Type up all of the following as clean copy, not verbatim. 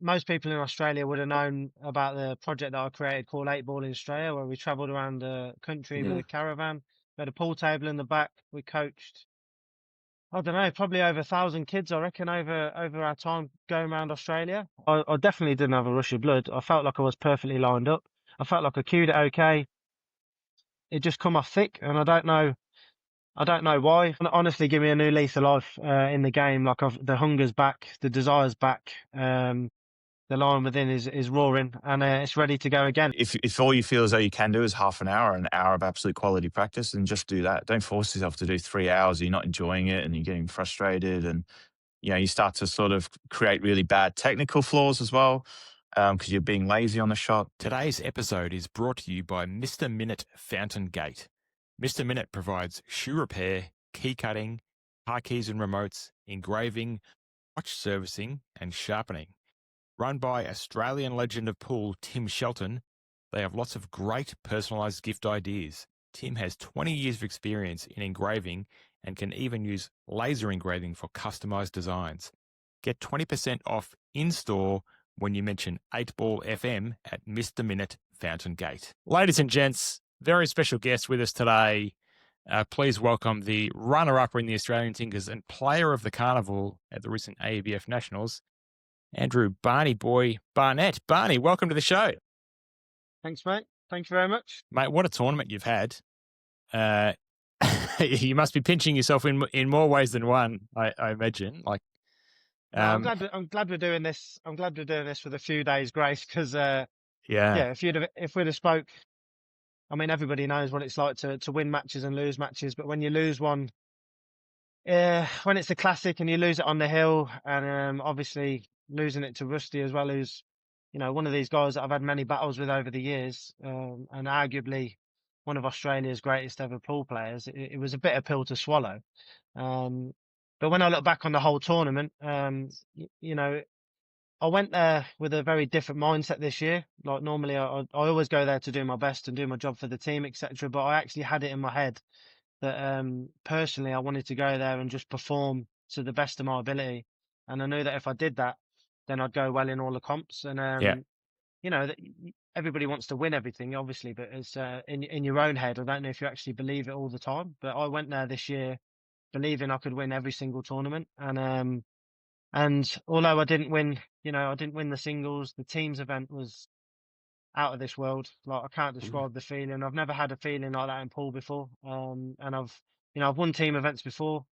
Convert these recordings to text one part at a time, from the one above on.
most people in Australia would have known about the project that I created called 8ball in Australia, where we travelled around the country with Yeah. a caravan. We had a pool table in the back. We coached, I don't know, probably over 1,000 kids, I reckon, over our time going around Australia. I definitely didn't have a rush of blood. I felt like I was perfectly lined up. I felt like I cued it okay. It just come off thick, and I don't know why. Honestly, give me a new lease of life in the game. Like the hunger's back, the desire's back. The lion within is roaring, and it's ready to go again. If all you feel as though you can do is half an hour of absolute quality practice, then just do that. Don't force yourself to do 3 hours. You're not enjoying it, and you're getting frustrated, and you start to sort of create really bad technical flaws as well because you're being lazy on the shot. Today's episode is brought to you by Mr. Minute Fountain Gate. Mr. Minute provides shoe repair, key cutting, car keys and remotes, engraving, watch servicing, and sharpening. Run by Australian legend of pool Tim Shelton, they have lots of great personalised gift ideas. Tim has 20 years of experience in engraving and can even use laser engraving for customised designs. Get 20% off in-store when you mention 8ball FM at Mr. Minute Fountain Gate. Ladies and gents, very special guest with us today. Please welcome the runner-up in the Australian Tinkers and player of the carnival at the recent AEBF Nationals, Andrew Barney Boi Barnett. Barney, welcome to the show. Thanks, mate. Thank you very much. Mate, what a tournament you've had. You must be pinching yourself in more ways than one, I imagine. I'm glad we're doing this. I'm glad we're doing this with a few days grace because if we'd have spoke, I mean, everybody knows what it's like to win matches and lose matches, but when you lose one, when it's a classic and you lose it on the hill, and obviously losing it to Rusty as well, who's one of these guys that I've had many battles with over the years, and arguably one of Australia's greatest ever pool players. It was a bitter pill to swallow. But when I look back on the whole tournament, I went there with a very different mindset this year. Like normally, I always go there to do my best and do my job for the team, etc. But I actually had it in my head that personally, I wanted to go there and just perform to the best of my ability. And I knew that if I did that, then I'd go well in all the comps. And everybody wants to win everything, obviously, but it's in your own head. I don't know if you actually believe it all the time, but I went there this year believing I could win every single tournament. And although I didn't win, I didn't win the singles, the teams event was out of this world. Like I can't describe the feeling. I've never had a feeling like that in pool before. And I've won team events before,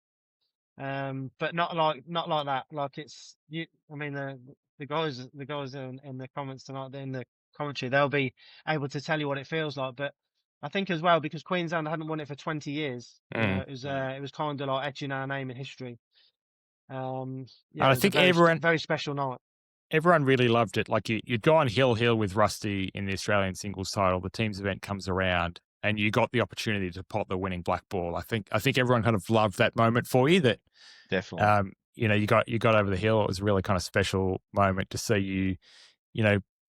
but not like that. Like it's you. I mean the guys in the comments tonight, in the commentary, they'll be able to tell you what it feels like. But I think as well because Queensland hadn't won it for 20 years, it was kind of like etching our name in history. I think everyone very special night. Everyone really loved it. Like you'd go on hill with Rusty in the Australian singles title. The teams event comes around, and you got the opportunity to pot the winning black ball. I think everyone kind of loved that moment for you. That definitely. You got over the hill. It was a really kind of special moment to see you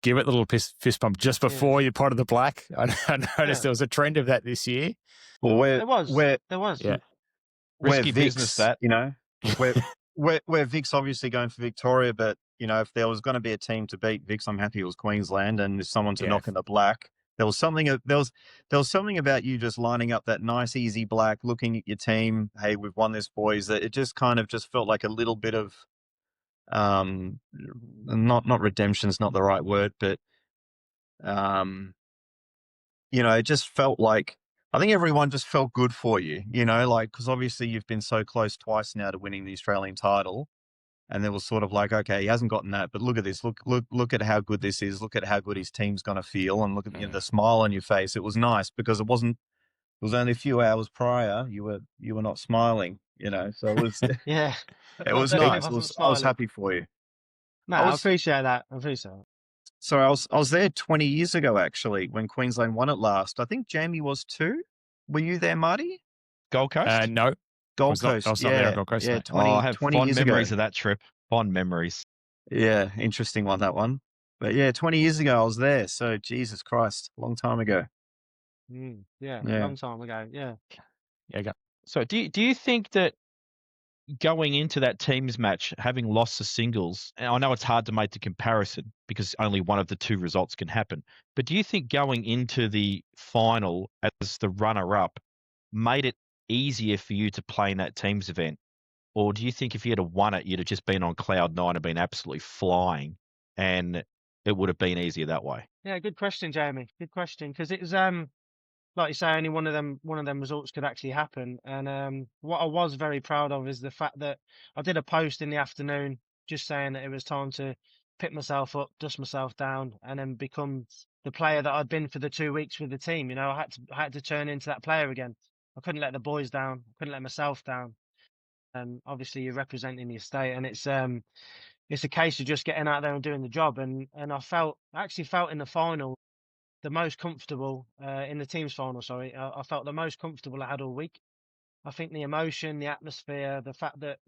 give it the little fist bump just before you potted the black. I noticed there was a trend of that this year. Well, there was. Yeah. Risky business that, Where Vic's obviously going for Victoria, but if there was going to be a team to beat Vic's, I'm happy it was Queensland, and if someone to knock in the black, there was something about you just lining up that nice easy black, looking at your team. Hey, we've won this, boys. That it just kind of just felt like a little bit of, not redemption's not the right word, but it just felt like. I think everyone just felt good for you, because obviously you've been so close twice now to winning the Australian title, and there was sort of like, okay, he hasn't gotten that, but look at this, look at how good this is, look at how good his team's going to feel, and look at the smile on your face. It was nice because it was only a few hours prior you were not smiling, so it was it was nice. I was happy for you. No, I appreciate that. So I was there 20 years ago, actually, when Queensland won it last. I think Jamie was too. Were you there, Marty? Gold Coast? No. Gold Coast. I was not there on Gold Coast. Yeah, 20, I have 20 fond years memories ago. of that trip. Fond memories. Yeah, interesting one, that one. But yeah, 20 years ago I was there. So Jesus Christ, long time ago. Long time ago. Yeah. Yeah, go. So do you think that going into that teams match, having lost the singles, and I know it's hard to make the comparison because only one of the two results can happen, but do you think going into the final as the runner-up made it easier for you to play in that teams event? Or do you think if you had won it, you'd have just been on cloud nine and been absolutely flying and it would have been easier that way? Yeah, good question, Jamie. Good question. Because it was like you say, only one of them results could actually happen. And what I was very proud of is the fact that I did a post in the afternoon just saying that it was time to pick myself up, dust myself down, and then become the player that I'd been for the 2 weeks with the team. You know, I had to turn into that player again. I couldn't let the boys down. I couldn't let myself down. And obviously, you're representing the estate, and it's a case of just getting out there and doing the job. And I actually felt in the final the most comfortable in the team's final. Sorry, I felt the most comfortable I had all week. I think the emotion, the atmosphere, the fact that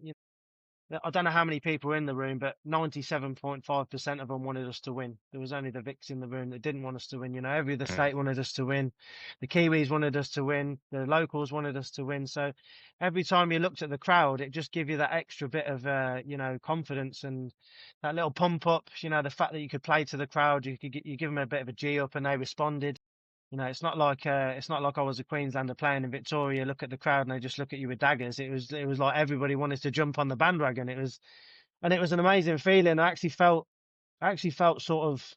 I don't know how many people were in the room, but 97.5% of them wanted us to win. There was only the Vics in the room that didn't want us to win. You know, every other state wanted us to win. The Kiwis wanted us to win. The locals wanted us to win. So every time you looked at the crowd, it just gave you that extra bit of, confidence and that little pump up. You know, the fact that you could play to the crowd, you give them a bit of a G up and they responded. You know, it's not like I was a Queenslander playing in Victoria. Look at the crowd and they just look at you with daggers. It was like everybody wanted to jump on the bandwagon. It was an amazing feeling. I actually felt sort of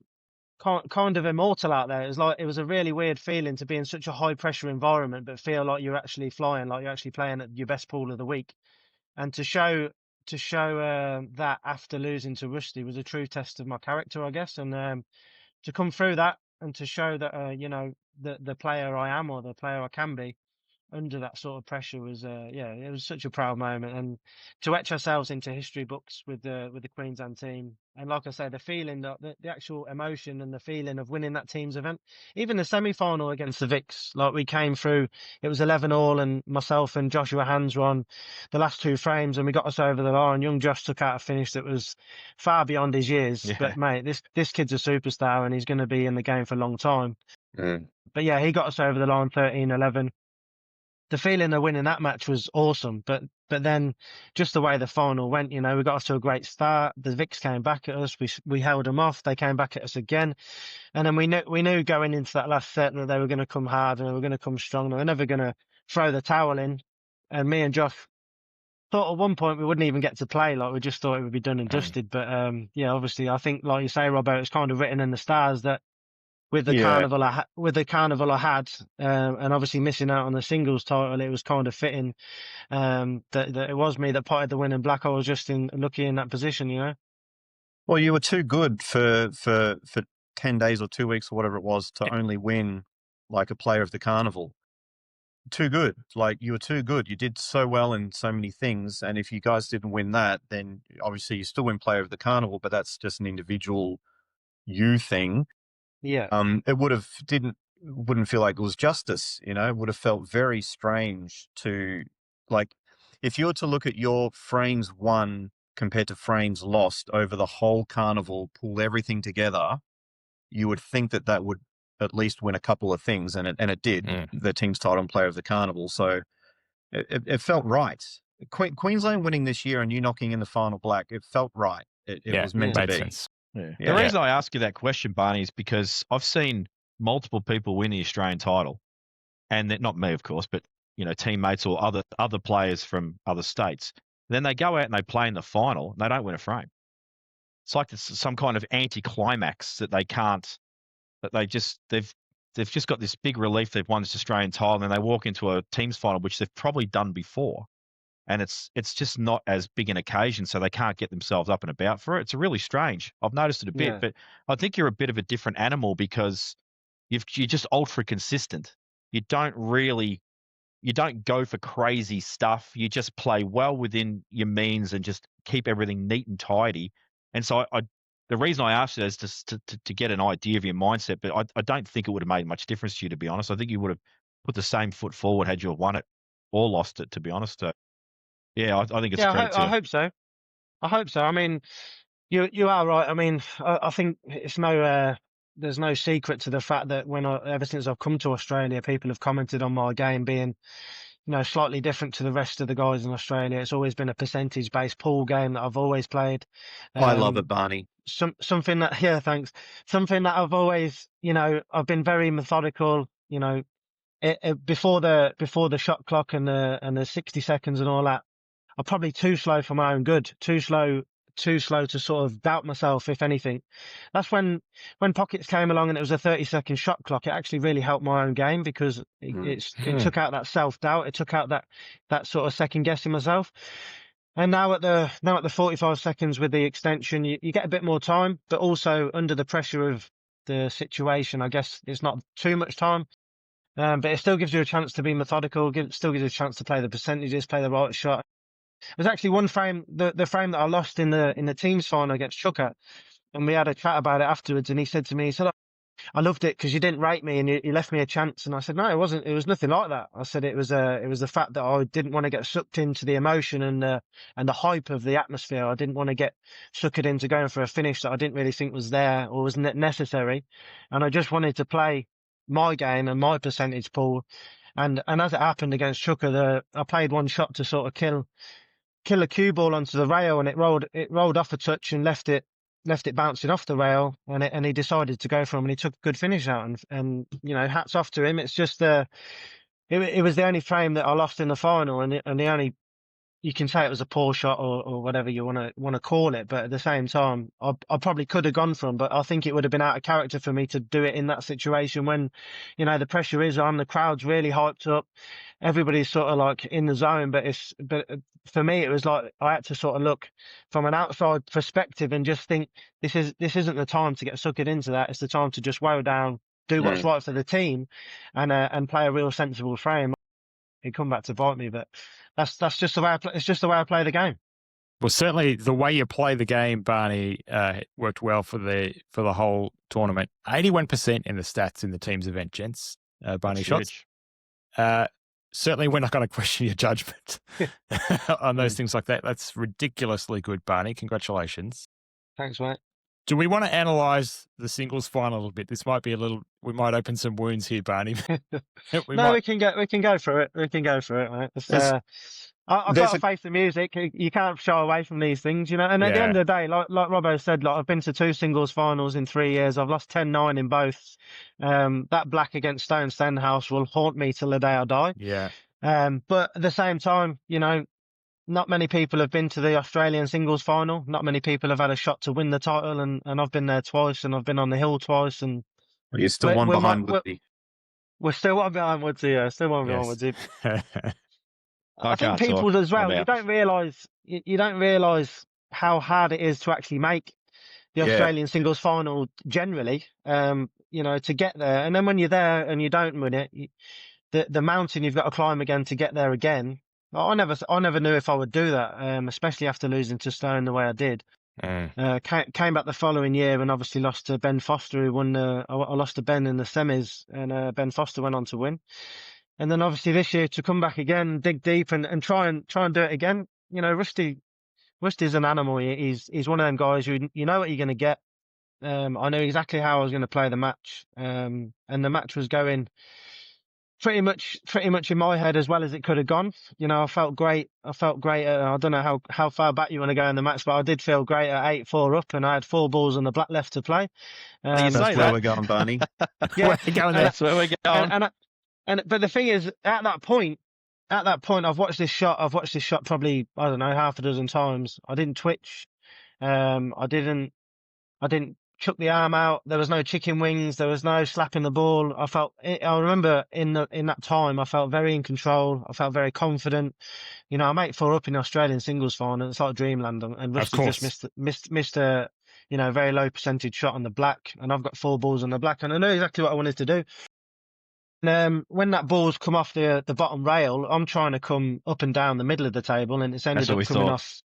kind of immortal out there. It was a really weird feeling to be in such a high pressure environment, but feel like you're actually flying, like you're actually playing at your best pool of the week. And to show that after losing to Rusty was a true test of my character, I guess. And to come through that and to show that the player I am or the player I can be under that sort of pressure was it was such a proud moment, and to etch ourselves into history books with the Queensland team. And like I say, the feeling, that the actual emotion and the feeling of winning that team's event, even the semi-final against the Vics, like we came through, it was 11-all and myself and Joshua Hands were on the last two frames and we got us over the line. Young Josh took out a finish that was far beyond his years. Yeah. But mate, this kid's a superstar and he's going to be in the game for a long time. But yeah, he got us over the line 13-11. The feeling of winning that match was awesome, but then just the way the final went, you know, we got off to a great start. The Vics came back at us. We held them off. They came back at us again, and then we knew going into that last set that they were going to come hard and they were going to come strong. They were never going to throw the towel in. And me and Josh thought at one point we wouldn't even get to play. Like we just thought it would be done and dusted. But obviously, I think, like you say, Robert, it's kind of written in the stars that. With the carnival I had, and obviously missing out on the singles title, it was kind of fitting that it was me that potted the win in black. I was just lucky in that position, you know. Well, you were too good for 10 days or 2 weeks or whatever it was to only win like a player of the carnival. Too good. Like, you were too good. You did so well in so many things, and if you guys didn't win that, then obviously you still win player of the carnival, but that's just an individual you thing. Yeah. It wouldn't feel like it was justice, you know. It would have felt very strange to, like, if you were to look at your frames won compared to frames lost over the whole carnival, pull everything together, you would think that would at least win a couple of things, and it did. The team's title and player of the carnival, so it felt right. Queensland winning this year and you knocking in the final black, it felt right. It was meant to be. Sense. Yeah. The reason I ask you that question, Barney, is because I've seen multiple people win the Australian title, and not me, of course, but you know, teammates or other players from other states. Then they go out and they play in the final, and they don't win a frame. It's like it's some kind of anticlimax that they can't. That they've just got this big relief they've won this Australian title, and then they walk into a teams final, which they've probably done before. And it's just not as big an occasion, so they can't get themselves up and about for it. It's really strange. I've noticed it a bit, but I think you're a bit of a different animal because you're just ultra consistent. You don't go for crazy stuff. You just play well within your means and just keep everything neat and tidy. And so the reason I asked you is just to get an idea of your mindset, but I don't think it would have made much difference to you, to be honest. I think you would have put the same foot forward had you won it or lost it, to be honest. Yeah, I think it's credit to you. I hope so. I hope so. I mean, you are right. I mean, I think it's there's no secret to the fact that ever since I've come to Australia, people have commented on my game being, slightly different to the rest of the guys in Australia. It's always been a percentage-based pool game that I've always played. I love it, Barney. Something that, yeah, thanks. Something that I've always, I've been very methodical, before the shot clock and the 60 seconds and all that. I'm probably too slow for my own good, too slow to sort of doubt myself, if anything. That's when pockets came along and it was a 30-second shot clock. It actually really helped my own game because it took out that self-doubt. It took out that sort of second guessing myself. And now at the 45 seconds with the extension, you get a bit more time, but also under the pressure of the situation, I guess it's not too much time. But it still gives you a chance to be methodical, still gives you a chance to play the percentages, play the right shot. There's actually one frame, the frame that I lost in the teams final against Chuka, and we had a chat about it afterwards. And he said to me, I loved it because you didn't rate me and you left me a chance. And I said, no, it wasn't. It was nothing like that. I said it was the fact that I didn't want to get sucked into the emotion and the hype of the atmosphere. I didn't want to get suckered into going for a finish that I didn't really think was there or was necessary, and I just wanted to play my game and my percentage pool. And as it happened against Chuka, I played one shot to sort of kill a cue ball onto the rail, and it rolled off a touch and left it bouncing off the rail, and he decided to go for him, and he took a good finish out, and hats off to him. It's just it was the only frame that I lost in the final, and the only, you can say it was a poor shot or whatever you want to call it, but at the same time, I probably could have gone for him, but I think it would have been out of character for me to do it in that situation when, the pressure is on, the crowd's really hyped up, everybody's sort of like in the zone, but for me, it was like I had to sort of look from an outside perspective and just think this isn't the time to get suckered into that. It's the time to just woe down, do what's right for the team, and play a real sensible frame. It come back to bite me, but that's just the way I play. It's just the way I play the game. Well, certainly the way you play the game, Barney, worked well for the whole tournament. 81% in the stats in the team's event, gents. Barney shots. Certainly, we're not going to question your judgment on those things like that. That's ridiculously good, Barney. Congratulations. Thanks, mate. Do we want to analyse the singles final a little bit? This might be we might open some wounds here, Barney. We can go through it. We can go through it, mate. I've got to face the music. You can't shy away from these things, And at the end of the day, like Robbo said, I've been to 2 singles finals in 3 years. I've lost 10-9 in both. That black against Stone Stenhouse will haunt me till the day I die. Yeah. But at the same time, not many people have been to the Australian singles final. Not many people have had a shot to win the title, and I've been there twice, and I've been on the hill twice. And you're still one behind Woodsy. We're still one behind Woodsy, yeah. Still one behind Woodsy. I think people as well. You don't realise how hard it is to actually make the Australian singles final generally. To get there, and then when you're there and you don't win it, the mountain you've got to climb again to get there again. I never knew if I would do that, especially after losing to Stone the way I did. Came back the following year and obviously lost to Ben Foster, who won. I lost to Ben in the semis, and Ben Foster went on to win. And then obviously this year to come back again, dig deep and try and do it again. Rusty's an animal. He's one of them guys who you know what you're going to get. I knew exactly how I was going to play the match, and the match was going pretty much in my head as well as it could have gone. I felt great. I don't know how far back you want to go in the match, but I did feel great at 8-4 up, and I had 4 balls on the black left to play. That's where we're going, Barney. Yeah, that's where we're going. But the thing is, at that point, I've watched this shot probably, I don't know, half a dozen times. I didn't twitch. I didn't chuck the arm out. There was no chicken wings. There was no slapping the ball. I remember in that time, I felt very in control. I felt very confident. I'm 8-4 up in the Australian singles final. It's like dreamland, and Rusty just missed a very low percentage shot on the black, and I've got 4 balls on the black, and I know exactly what I wanted to do. And when that ball's come off the bottom rail, I'm trying to come up and down the middle of the table, and it's ended up coming off.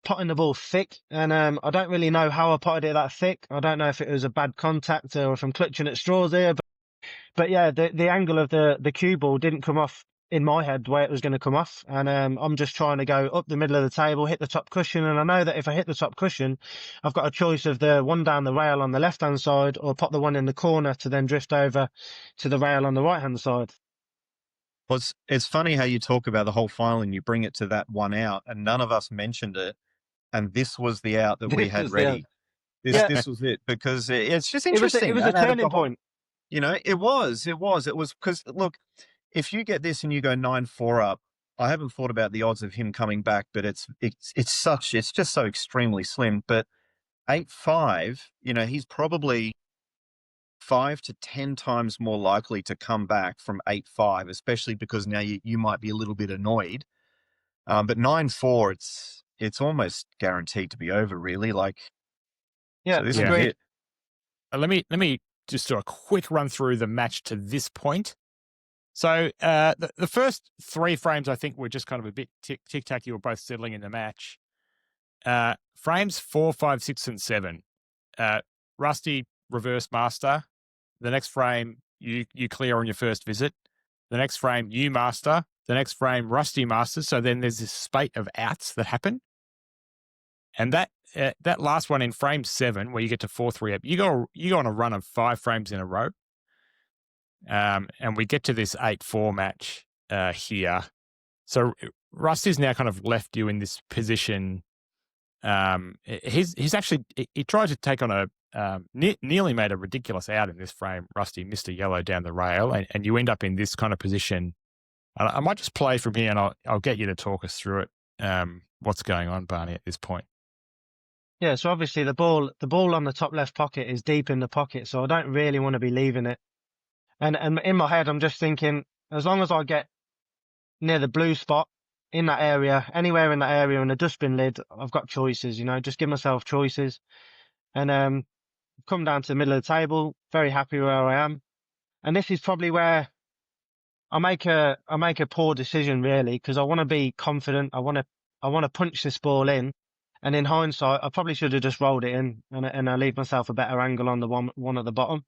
Potting the ball thick, and I don't really know how I potted it that thick. I don't know if it was a bad contact or if I'm clutching at straws here, but yeah, the angle of the cue ball didn't come off in my head the way it was going to come off, and I'm just trying to go up the middle of the table, hit the top cushion, and I know that if I hit the top cushion, I've got a choice of the one down the rail on the left hand side or pop the one in the corner to then drift over to the rail on the right hand side. Well, it's funny how you talk about the whole final and you bring it to that one out, and none of us mentioned it. And this was the out that we This had was the ready. This was it, because it's just it was interesting. a And out of the turning whole, point. it was because look, if you get this and you go 9-4 up, I haven't thought about the odds of him coming back, but it's just so extremely slim. But 8-5, he's probably 5 to 10 times more likely to come back from 8-5, especially because now you might be a little bit annoyed. But 9-4, it's almost guaranteed to be over, really. Like, Yeah, so this Yeah. is agreed. it. Let me just do a quick run through the match to this point. So the first 3 frames, I think, were just kind of a bit tic-tac. You were both settling in the match. Frames 4, 5, 6, and 7. Rusty reverse master. The next frame, you clear on your first visit. The next frame, you master. The next frame, Rusty masters. So then there's this spate of outs that happen. And that last one in frame 7, where you get to 4-3 up, you go on a run of 5 frames in a row. And we get to this 8-4 match here. So Rusty's now kind of left you in this position. He's actually, he tried to take on nearly made a ridiculous out in this frame. Rusty missed a yellow down the rail, and you end up in this kind of position. I might just play from here, and I'll get you to talk us through it. What's going on, Barney, at this point? Yeah, so obviously the ball on the top left pocket is deep in the pocket, so I don't really want to be leaving it. And in my head, I'm just thinking, as long as I get near the blue spot in that area, anywhere in that area, in a dustbin lid, I've got choices. Just give myself choices. And come down to the middle of the table, very happy where I am. And this is probably where I make a poor decision, really, because I want to be confident. I want to punch this ball in. And in hindsight, I probably should have just rolled it in, and I leave myself a better angle on the one at the bottom.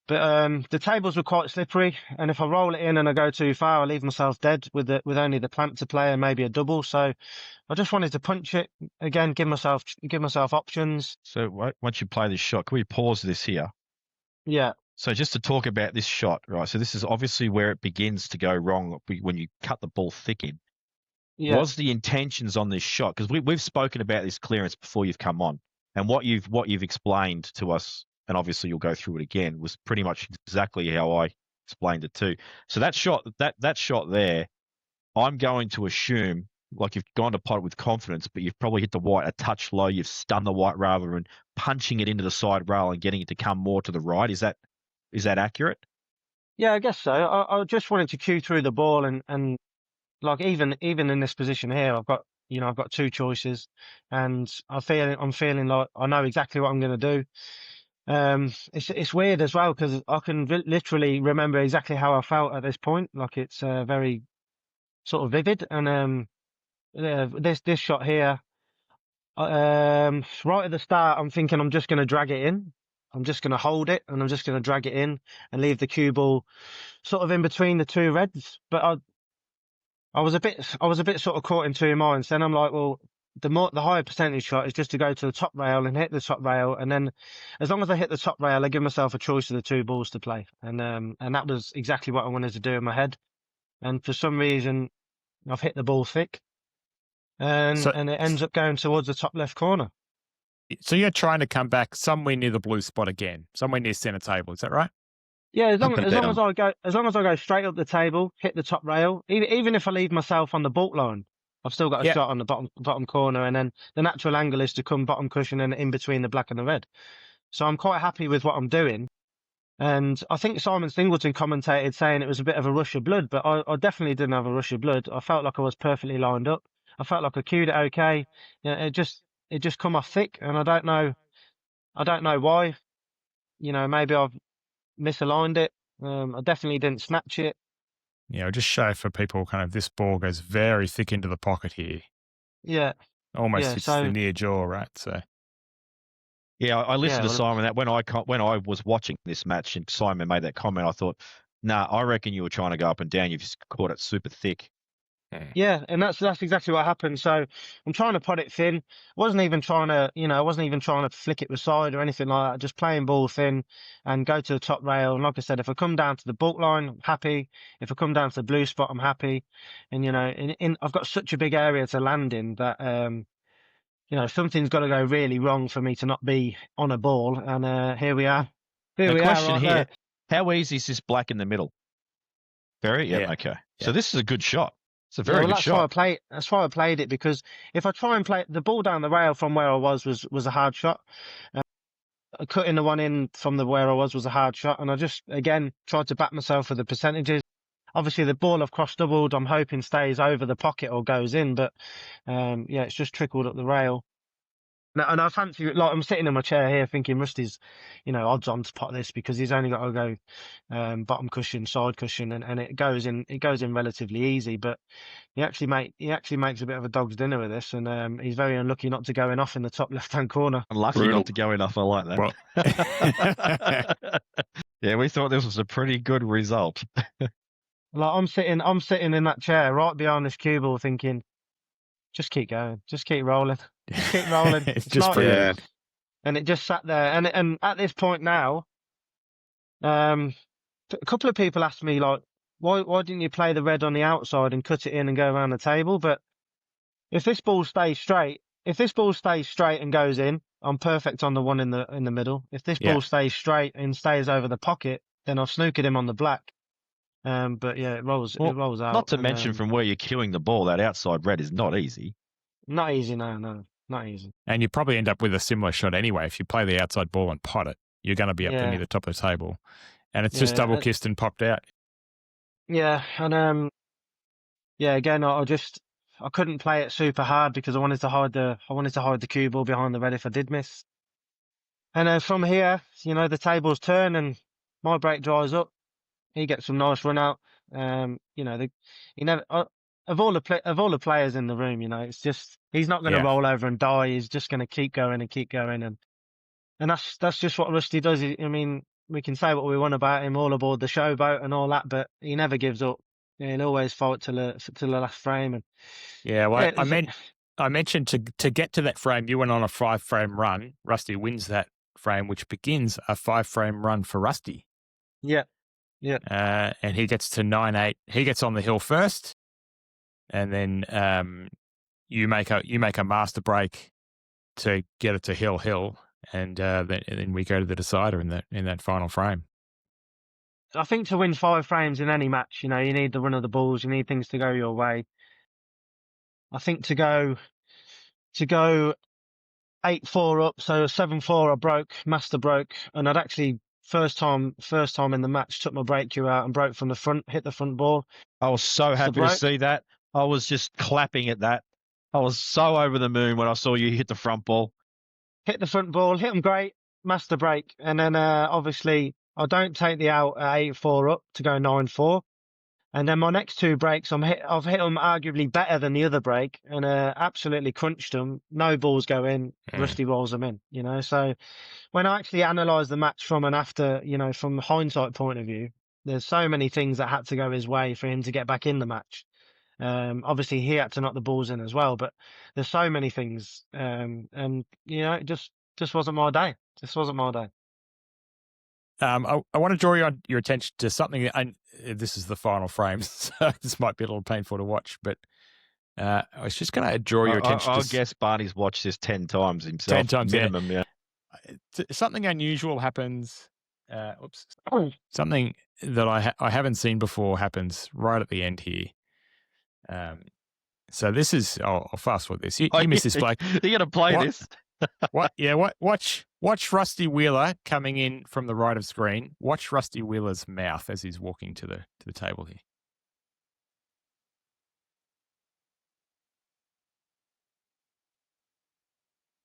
But the tables were quite slippery, and if I roll it in and I go too far, I leave myself dead with only the plant to play and maybe a double. So I just wanted to punch it again, give myself options. So once you play this shot, can we pause this here? Yeah. So just to talk about this shot, right? So this is obviously where it begins to go wrong when you cut the ball thick in. Yeah. What's the intentions on this shot? Because we've spoken about this clearance before you've come on, and what you've explained to us, and obviously you'll go through it again, was pretty much exactly how I explained it too. So that shot there, I'm going to assume, like, you've gone to pot it with confidence, but you've probably hit the white a touch low. You've stunned the white rather than punching it into the side rail and getting it to come more to the right. Is that accurate? Yeah, I guess so. I just wanted to cue through the ball and like even in this position here, I've got 2 choices, and I'm feeling like I know exactly what I'm going to do. It's weird as well because I can literally remember exactly how I felt at this point. Like, it's very sort of vivid. And this shot here, right at the start, I'm thinking I'm just going to drag it in. I'm just going to hold it, and I'm just going to drag it in and leave the cue ball sort of in between the 2 reds. But I was a bit sort of caught in 2 minds. Then I'm like, well, the higher percentage shot is just to go to the top rail and hit the top rail, and then as long as I hit the top rail, I give myself a choice of the 2 balls to play, and that was exactly what I wanted to do in my head. And for some reason, I've hit the ball thick, and it ends up going towards the top left corner. So you're trying to come back somewhere near the blue spot again, somewhere near center table. Is that right? Yeah, as long as I go straight up the table, hit the top rail, even if I leave myself on the baulk line, I've still got a shot on the bottom corner, and then the natural angle is to come bottom cushion and in between the black and the red. So I'm quite happy with what I'm doing. And I think Simon Singleton commentated saying it was a bit of a rush of blood, but I definitely didn't have a rush of blood. I felt like I was perfectly lined up. I felt like I cued it okay. It just come off thick, and I don't know why. Maybe I've misaligned it. I definitely didn't snatch it. Yeah, I'll just show for people kind of this ball goes very thick into the pocket here. Yeah. Almost hits the near jaw, right? So. Yeah, I listened to Simon that when I was watching this match and Simon made that comment, I thought, nah, I reckon you were trying to go up and down. You've just caught it super thick. Yeah, and that's exactly what happened. So I'm trying to pot it thin. I wasn't even trying to flick it with side or anything like that. Just playing ball thin and go to the top rail. And like I said, if I come down to the bulk line, I'm happy. If I come down to the blue spot, I'm happy. And I've got such a big area to land in that something's got to go really wrong for me to not be on a ball. And here we are. A question right here: there. how easy is this black in the middle? Very. Yep. Yeah. Okay. Yeah. So this is a good shot. It's a very good shot. That's why I played it, because if I try and play the ball down the rail from where I was a hard shot. Cutting the one in from where I was a hard shot, and I just again tried to back myself for the percentages. Obviously, the ball I've cross doubled, I'm hoping stays over the pocket or goes in, but it's just trickled up the rail. And I fancy, like, I'm sitting in my chair here thinking Rusty's, odds on to pot this, because he's only got to go bottom cushion, side cushion, and it goes in relatively easy. But he actually makes a bit of a dog's dinner with this, and he's very unlucky not to go in off in the top left-hand corner. Unlucky not to go in off. I like that. Well, yeah, we thought this was a pretty good result. Like, I'm sitting in that chair right behind this cue ball thinking, just keep going, just keep rolling, just keep rolling. It's just not, brilliant. And it just sat there. And at this point now, a couple of people asked me, like, why didn't you play the red on the outside and cut it in and go around the table? But if this ball stays straight and goes in, I'm perfect on the one in the middle. If this ball stays straight and stays over the pocket, then I've snookered him on the black. But yeah, it rolls out. Not to mention, from where you're cueing the ball, that outside red is not easy. Not easy, no, not easy. And you probably end up with a similar shot anyway. If you play the outside ball and pot it, you're going to be up near the top of the table. And it's just double kissed and popped out. Yeah, and again, I couldn't play it super hard because I wanted to hide the cue ball behind the red if I did miss. And from here, the tables turn and my break dries up. He gets some nice run out. He never of all the players in the room, it's just he's not going to roll over and die. He's just going to keep going and keep going, and that's just what Rusty does. I mean, we can say what we want about him, all aboard the showboat and all that, but he never gives up. He'll always fight till the last frame. And I mentioned to get to that frame, you went on a 5-frame run. Rusty wins that frame, which begins a 5-frame run for Rusty. Yeah. Yeah. And he gets to 9-8. He gets on the hill first, and then you make a master break to get it to hill, and then we go to the decider in that final frame. I think to win 5 frames in any match, you need the run of the balls, you need things to go your way. I think to go 8-4 up, so 7-4 master broke, and I'd actually first time in the match took my break cue out and broke from the front, hit the front ball. I was so happy to see that. I was just clapping at that. I was so over the moon when I saw you hit the front ball. Hit the front ball, hit them great, master break, and then obviously I don't take the out at 8-4 up to go 9-4. And then my next 2 breaks, I've hit them arguably better than the other break, and absolutely crunched them. No balls go in. Rusty rolls them in. So when I actually analyse the match from an after, from a hindsight point of view, there's so many things that had to go his way for him to get back in the match. Obviously he had to knock the balls in as well, but there's so many things, and it just wasn't my day. Just wasn't my day. I want to draw your attention to something. This is the final frame, so this might be a little painful to watch, but I was just going to draw your attention. I guess Barney's watched this 10 times himself. 10 times, minimum, yeah. Something unusual happens. Something that I haven't seen before happens right at the end here. So this is. I'll fast forward this. You missed this, Blake. You're going to play this. What? Yeah. Watch Rusty Wheeler coming in from the right of screen. Watch Rusty Wheeler's mouth as he's walking to the table here.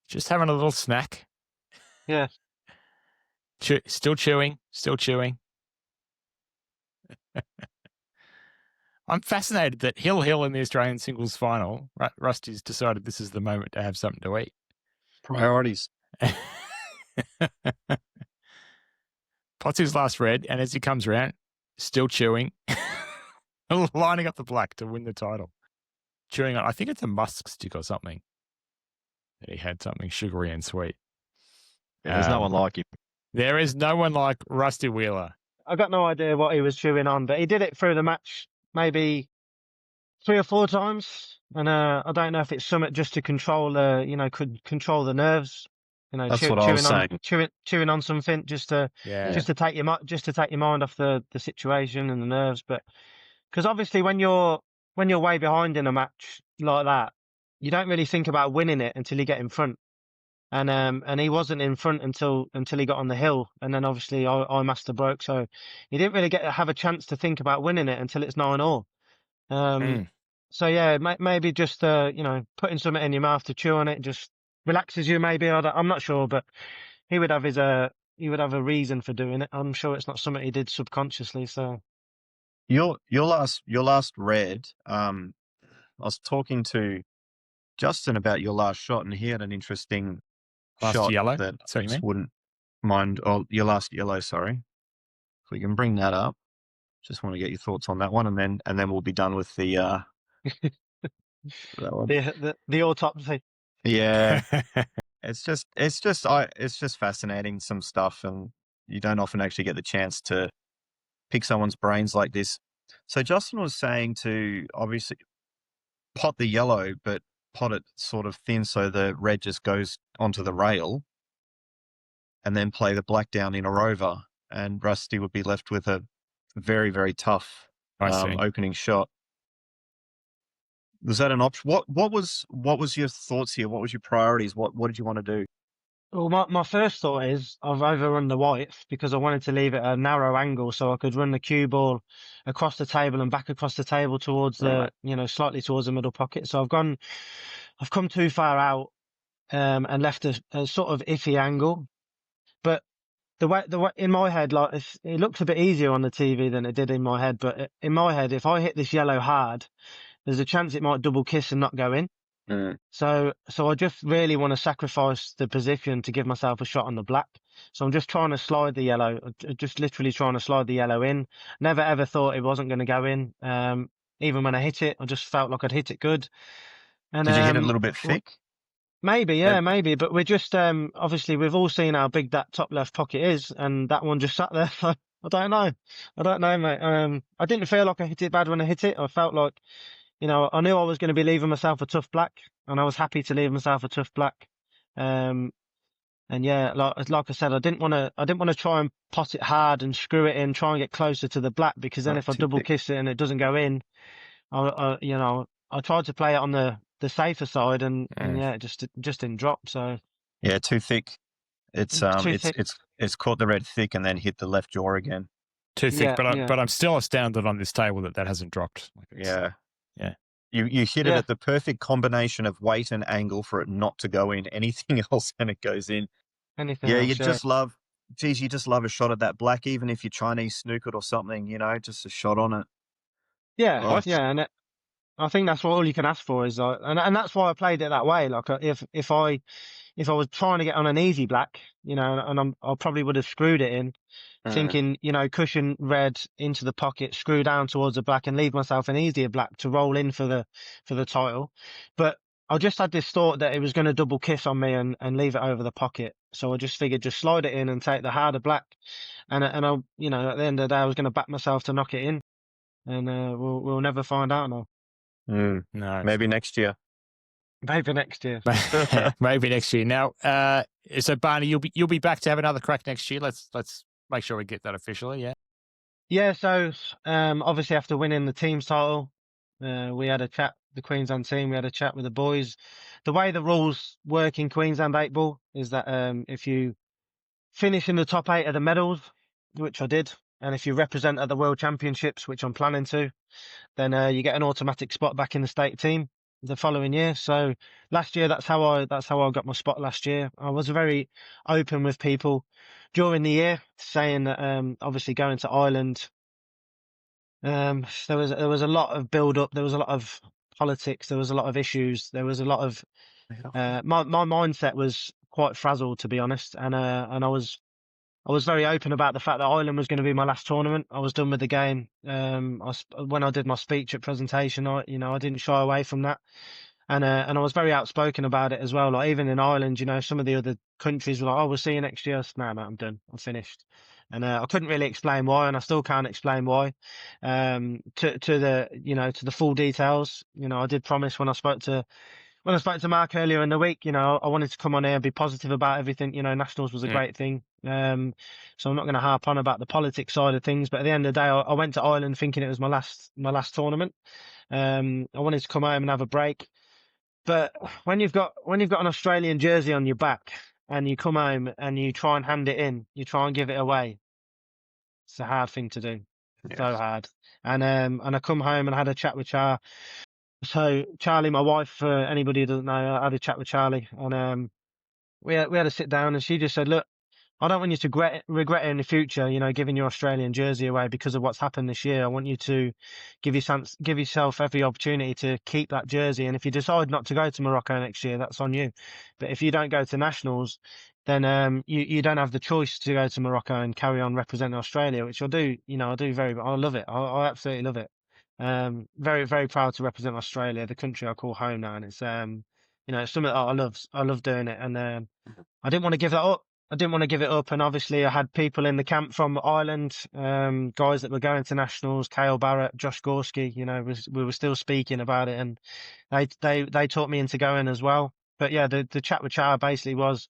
Just having a little snack. Yeah. Still chewing. I'm fascinated that Hill in the Australian singles final, Rusty's decided this is the moment to have something to eat. Priorities. Pots his last red, and as he comes around, still chewing, lining up the black to win the title. chewing on, I think it's a musk stick or something. And he had something sugary and sweet. Yeah, there's no one like him. There is no one like Rusty Wheeler. I got no idea what he was chewing on, but he did it through the match maybe 3 or 4 times. And I don't know if it's something just to control control the nerves. That's what I was saying. Chewing on something just to take your mind off the situation and the nerves. But because obviously when you're way behind in a match like that, you don't really think about winning it until you get in front. And he wasn't in front until he got on the hill, and then obviously I master broke, so he didn't really get to have a chance to think about winning it until it's 9-9. So yeah, maybe just putting something in your mouth to chew on it just relaxes you. Maybe I'm not sure, but he would have a reason for doing it. I'm sure it's not something he did subconsciously. So your last red, I was talking to Justin about your last shot, and he had an interesting shot yellow? that So I just wouldn't mind. Oh, your last yellow, sorry. If we can bring that up, just want to get your thoughts on that one, and then we'll be done with the that one. the autopsy. Yeah, it's just fascinating, some stuff, and you don't often actually get the chance to pick someone's brains like this. So Justin was saying to obviously pot the yellow, but pot it sort of thin so the red just goes onto the rail, and then play the black down in a rover, and Rusty would be left with a very, very tough opening shot. Was that an option? What was your thoughts here? What was your priorities? What did you want to do? Well, my first thought is I've overrun the white because I wanted to leave it at a narrow angle so I could run the cue ball across the table and back across the table towards slightly towards the middle pocket. So I've come too far out and left a sort of iffy angle. But the way in my head, like it looks a bit easier on the TV than it did in my head. But in my head, if I hit this yellow hard, there's a chance it might double kiss and not go in. So I just really want to sacrifice the position to give myself a shot on the black. So I'm just trying to slide the yellow, just literally trying to slide the yellow in. Never ever thought it wasn't going to go in. Even when I hit it, I just felt like I'd hit it good. And did you hit it a little bit thick? Maybe, maybe. But we're just obviously we've all seen how big that top left pocket is, and that one just sat there. I don't know, mate. I didn't feel like I hit it bad when I hit it. I felt like, I knew I was going to be leaving myself a tough black, and I was happy to leave myself a tough black. And yeah, like I said, I didn't want to try and pot it hard and screw it in, try and get closer to the black, because then if I double kiss it and it doesn't go in, I tried to play it on the safer side, and yeah, it just didn't drop. So yeah, too thick. It's caught the red thick and then hit the left jaw again. Too thick, but I'm still astounded on this table that hasn't dropped. Yeah. You hit it Yeah. at the perfect combination of weight and angle for it not to go in. Anything else and it goes in. Anything Yeah, else, you just love a shot at that black, even if you're Chinese snookered or something, just a shot on it. Yeah, and I think that's all you can ask for is and that's why I played it that way. Like if I was trying to get on an easy black, and I probably would have screwed it in, thinking, cushion red into the pocket, screw down towards the black, and leave myself an easier black to roll in for the title. But I just had this thought that it was going to double kiss on me and leave it over the pocket. So I just figured just slide it in and take the harder black, and I, at the end of the day I was going to back myself to knock it in, and we'll never find out now. No, maybe next year. Maybe next year. Maybe next year. Now, so Barney, you'll be back to have another crack next year. Let's make sure we get that officially. Yeah. Yeah. So obviously after winning the team's title, we had a chat. The Queensland team. We had a chat with the boys. The way the rules work in Queensland 8-ball is that if you finish in the top 8 of the medals, which I did, and if you represent at the World Championships, which I'm planning to, then you get an automatic spot back in the state team the following year. So last year, that's how I got my spot last year. I was very open with people during the year, saying that obviously going to Ireland, there was a lot of build up. There was a lot of politics. There was a lot of issues. There was a lot of my mindset was quite frazzled, to be honest, and I was I was very open about the fact that Ireland was going to be my last tournament. I was done with the game. When I did my speech at presentation, I didn't shy away from that. And I was very outspoken about it as well. Like even in Ireland, some of the other countries were like, "Oh, we'll see you next year." I said, "No, mate, I'm done. I'm finished." And I couldn't really explain why, and I still can't explain why. To the full details. I did promise when I spoke to Mark earlier in the week, I wanted to come on here and be positive about everything. Nationals was a great thing. So I'm not going to harp on about the politics side of things. But at the end of the day, I went to Ireland thinking it was my last tournament. I wanted to come home and have a break. But when you've got an Australian jersey on your back and you come home and you try and hand it in, you try and give it away, it's a hard thing to do. Yes. So hard. And I come home and I had a chat with Char. So Charlie, my wife, for anybody who doesn't know, I had a chat with Charlie, and we had a sit down, and she just said, "Look, I don't want you to regret it in the future, giving your Australian jersey away because of what's happened this year. I want you to give yourself every opportunity to keep that jersey. And if you decide not to go to Morocco next year, that's on you. But if you don't go to nationals, then you don't have the choice to go to Morocco and carry on representing Australia, which I do. I love it. I absolutely love it. Very, very proud to represent Australia, the country I call home now, and it's it's something that I love. I love doing it, and I didn't want to give that up. And obviously I had people in the camp from Ireland, guys that were going to nationals, Cale Barrett, Josh Gorski. We were still speaking about it, and they talked me into going as well. But yeah, the chat with Char basically was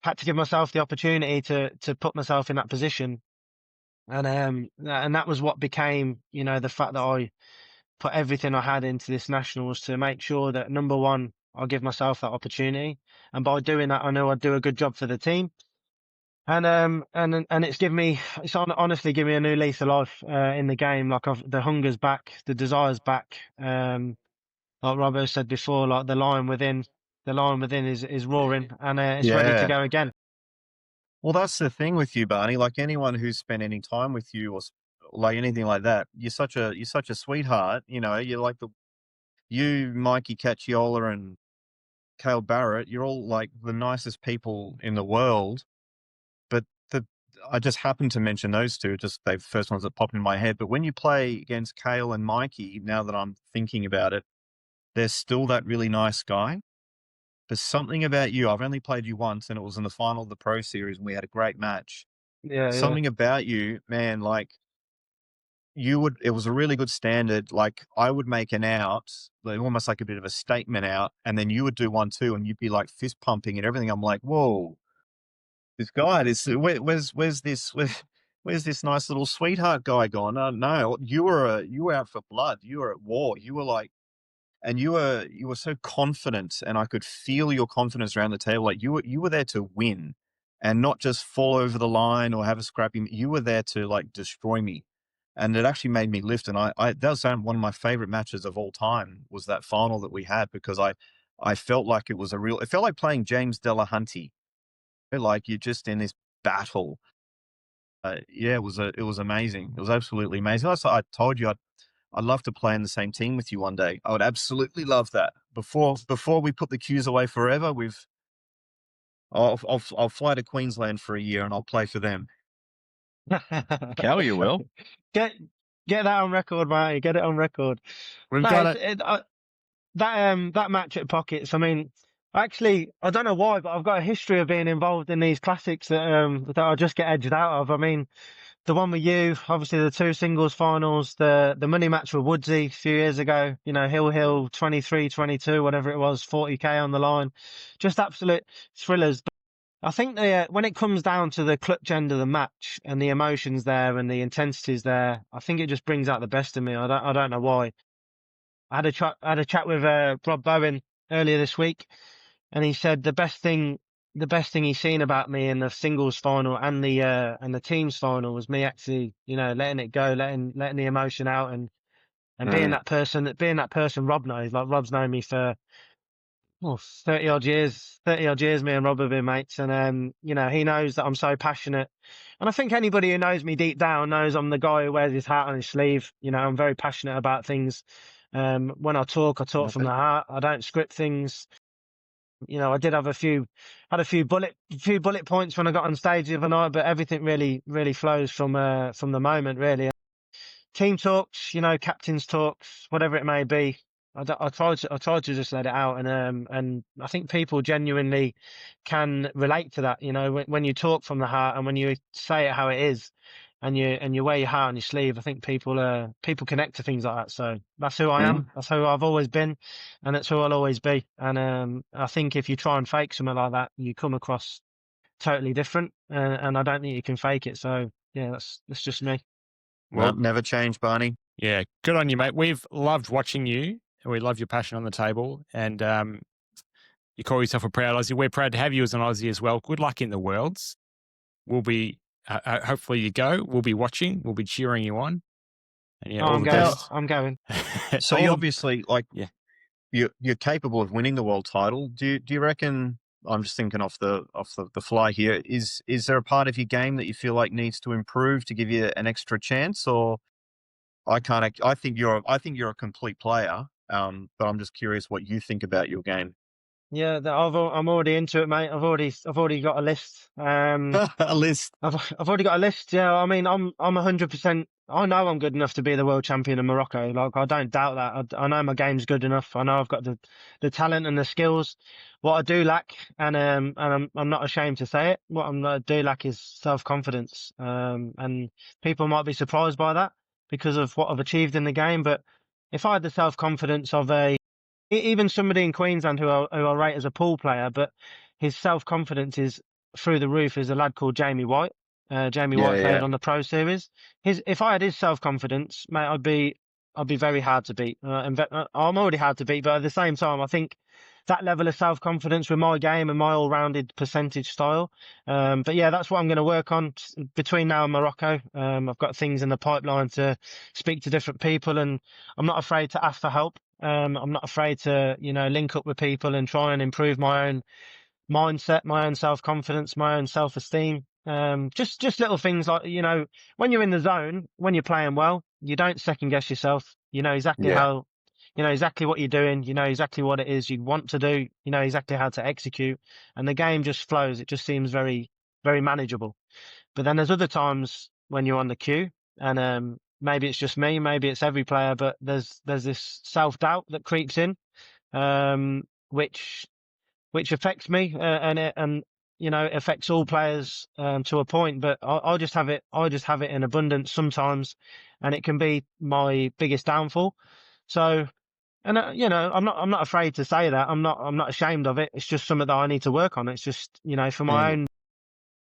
had to give myself the opportunity to put myself in that position. And that was what became, the fact that I put everything I had into this nationals to make sure that, number one, I'll give myself that opportunity. And by doing that, I know I'd do a good job for the team. And it's honestly given me a new lease of life in the game. Like the hunger's back, the desire's back. Like Robbo said before, like the lion within is roaring, and it's ready to go again. Well, that's the thing with you, Barney. Like anyone who's spent any time with you or like anything like that, you're such a sweetheart. You're like you, Mikey Cacciola, and Cale Barrett. You're all like the nicest people in the world. But I just happened to mention those two. Just they're the first ones that popped in my head. But when you play against Cale and Mikey, now that I'm thinking about it, they're still that really nice guy. There's something about you. I've only played you once, and it was in the final of the Pro Series, and we had a great match. Something about you, man, like it was a really good standard. Like I would make an out, almost like a bit of a statement out, and then you would do one too, and you'd be like fist pumping and everything. I'm like, whoa, this guy, where's this nice little sweetheart guy gone? No, you were out for blood. You were at war. You were like, and you were so confident, and I could feel your confidence around the table. Like you were there to win, and not just fall over the line or have a scrappy. You were there to like destroy me, and it actually made me lift. And that was one of my favorite matches of all time. Was that final that we had, because I felt like it felt like playing James Delahunty, like you're just in this battle. It was amazing. It was absolutely amazing. I told you I'd love to play in the same team with you one day. I would absolutely love that. Before we put the Qs away forever, I'll fly to Queensland for a year and I'll play for them. Cal, you will. Get that on record, mate. Get it on record. We've got it. That match at Pockets. I mean, actually, I don't know why, but I've got a history of being involved in these classics that I just get edged out of. I mean, the one with you, obviously the two singles finals, the money match with Woodsy a few years ago, Hill 23-22, whatever it was, 40k on the line, just absolute thrillers. But I think when it comes down to the clutch end of the match and the emotions there and the intensities there, I think it just brings out the best in me. I don't know why. I had a chat with Rob Bowen earlier this week, and he said the best thing he's seen about me in the singles final and the teams final was me actually, letting it go, letting the emotion out, and being that person Rob knows. Like Rob's known me for 30 odd years. Me and Rob have been mates, and he knows that I'm so passionate. And I think anybody who knows me deep down knows I'm the guy who wears his heart on his sleeve. I'm very passionate about things. When I talk from the heart. I don't script things. I did have had a few bullet points when I got on stage the other night, but everything really, really flows from the moment, really. Team talks, captains talks, whatever it may be. I try to just let it out, and I think people genuinely can relate to that. When you talk from the heart and when you say it how it is, and you wear your heart on your sleeve, I think people connect to things like that. So that's who I am. That's who I've always been, and that's who I'll always be. And I think if you try and fake something like that, you come across totally different, and I don't think you can fake it. So yeah, that's just me. Well, never change, Barney. Yeah, good on you, mate. We've loved watching you, and we love your passion on the table. And you call yourself a proud Aussie. We're proud to have you as an Aussie as well. Good luck in the Worlds. We'll be, hopefully you go. We'll be watching. We'll be cheering you on. And yeah, I'm going. So you obviously, you're capable of winning the world title. Do you reckon? I'm just thinking off the fly here. Is there a part of your game that you feel like needs to improve to give you an extra chance, or I think you're a complete player. But I'm just curious what you think about your game. Yeah, I'm already into it, mate. I've already got a list. A list. I've already got a list. Yeah, I mean, I'm 100%. I know I'm good enough to be the world champion of Morocco. Like, I don't doubt that. I know my game's good enough. I know I've got the talent and the skills. What I do lack, and I'm not ashamed to say it, what I do lack is self-confidence. And people might be surprised by that because of what I've achieved in the game. But if I had the self-confidence of even somebody in Queensland who I rate as a pool player, but his self-confidence is through the roof, is a lad called Jamie White. Jamie White played on the Pro Series. If I had his self-confidence, mate, I'd be very hard to beat. I'm already hard to beat, but at the same time, I think that level of self-confidence with my game and my all-rounded percentage style. But yeah, that's what I'm going to work on between now and Morocco. I've got things in the pipeline to speak to different people, and I'm not afraid to ask for help. I'm not afraid to, link up with people and try and improve my own mindset, my own self-confidence, my own self-esteem. Just little things like, when you're in the zone, when you're playing well, you don't second guess yourself. You know exactly exactly what you're doing. You know exactly what it is you want to do. You know exactly how to execute, and the game just flows. It just seems very, very manageable. But then there's other times when you're on the queue, and maybe it's just me, maybe it's every player, but there's this self-doubt that creeps in, which affects me, and it affects all players to a point. But I just have it in abundance sometimes, and it can be my biggest downfall. So, and I'm not afraid to say that. I'm not ashamed of it. It's just something that I need to work on. It's just for my own.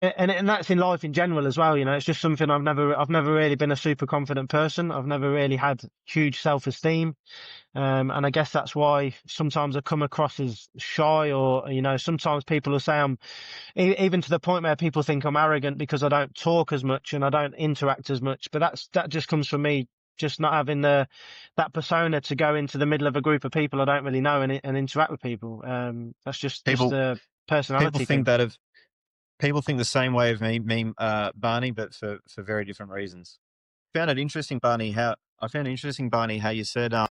And that's in life in general as well. It's just something I've never really been a super confident person. I've never really had huge self-esteem. And I guess that's why sometimes I come across as shy, or, sometimes people will say I'm, even to the point where people think I'm arrogant because I don't talk as much and I don't interact as much. But that just comes from me just not having that persona to go into the middle of a group of people I don't really know and interact with people. That's just a personality thing. People think the same way of me, Barney, but for very different reasons. I found it interesting, Barney, how you said, I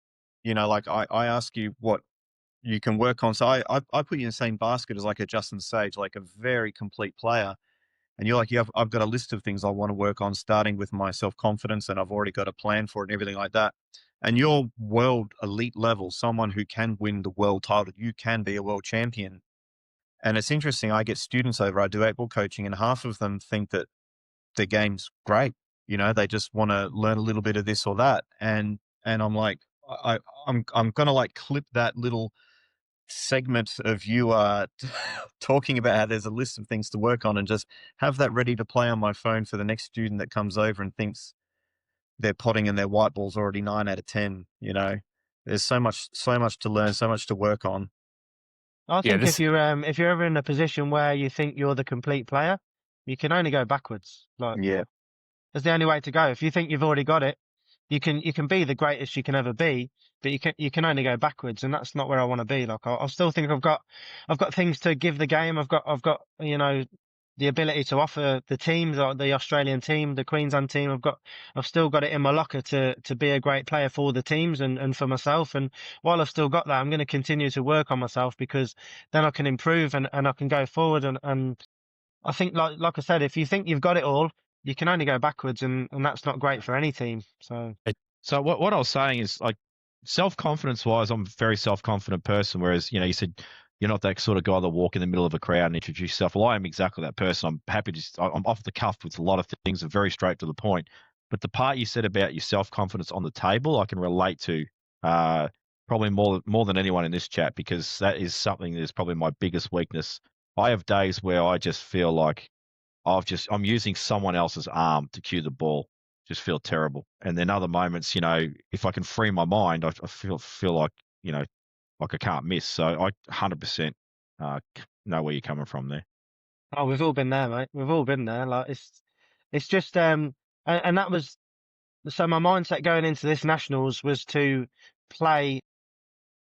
ask you what you can work on. So I put you in the same basket as like a Justin Sage, like a very complete player. And you're like, I've got a list of things I want to work on, starting with my self-confidence, and I've already got a plan for it and everything like that. And you're world elite level, someone who can win the world title. You can be a world champion. And it's interesting, I get students over, I do 8-ball coaching, and half of them think that the game's great. They just want to learn a little bit of this or that. And I'm like, I'm going to like clip that little segment of you talking about how there's a list of things to work on, and just have that ready to play on my phone for the next student that comes over and thinks their potting and their white ball's already 9 out of 10. There's so much to learn, so much to work on. I think if you're ever in a position where you think you're the complete player, you can only go backwards. That's the only way to go. If you think you've already got it, you can be the greatest you can ever be, but you can only go backwards, and that's not where I want to be. Like I still think I've got things to give the game. I've got the ability to offer the teams, like the Australian team, the Queensland team. I've still got it in my locker to be a great player for the teams and for myself. And while I've still got that, I'm going to continue to work on myself, because then I can improve and I can go forward. And I think, like I said, if you think you've got it all, you can only go backwards, and that's not great for any team. So what I was saying is, like, self-confidence wise, I'm a very self-confident person. Whereas, you said you're not that sort of guy that walk in the middle of a crowd and introduce yourself. Well, I am exactly that person. I'm happy I'm off the cuff with a lot of things and very straight to the point. But the part you said about your self-confidence on the table, I can relate to probably more than anyone in this chat, because that is something that is probably my biggest weakness. I have days where I just feel like I'm using someone else's arm to cue the ball. Just feel terrible. And then other moments, if I can free my mind, I feel like, like I can't miss. So I 100% know where you're coming from there. Oh, we've all been there, mate. We've all been there. Like, it's just and that was, so my mindset going into this nationals was to play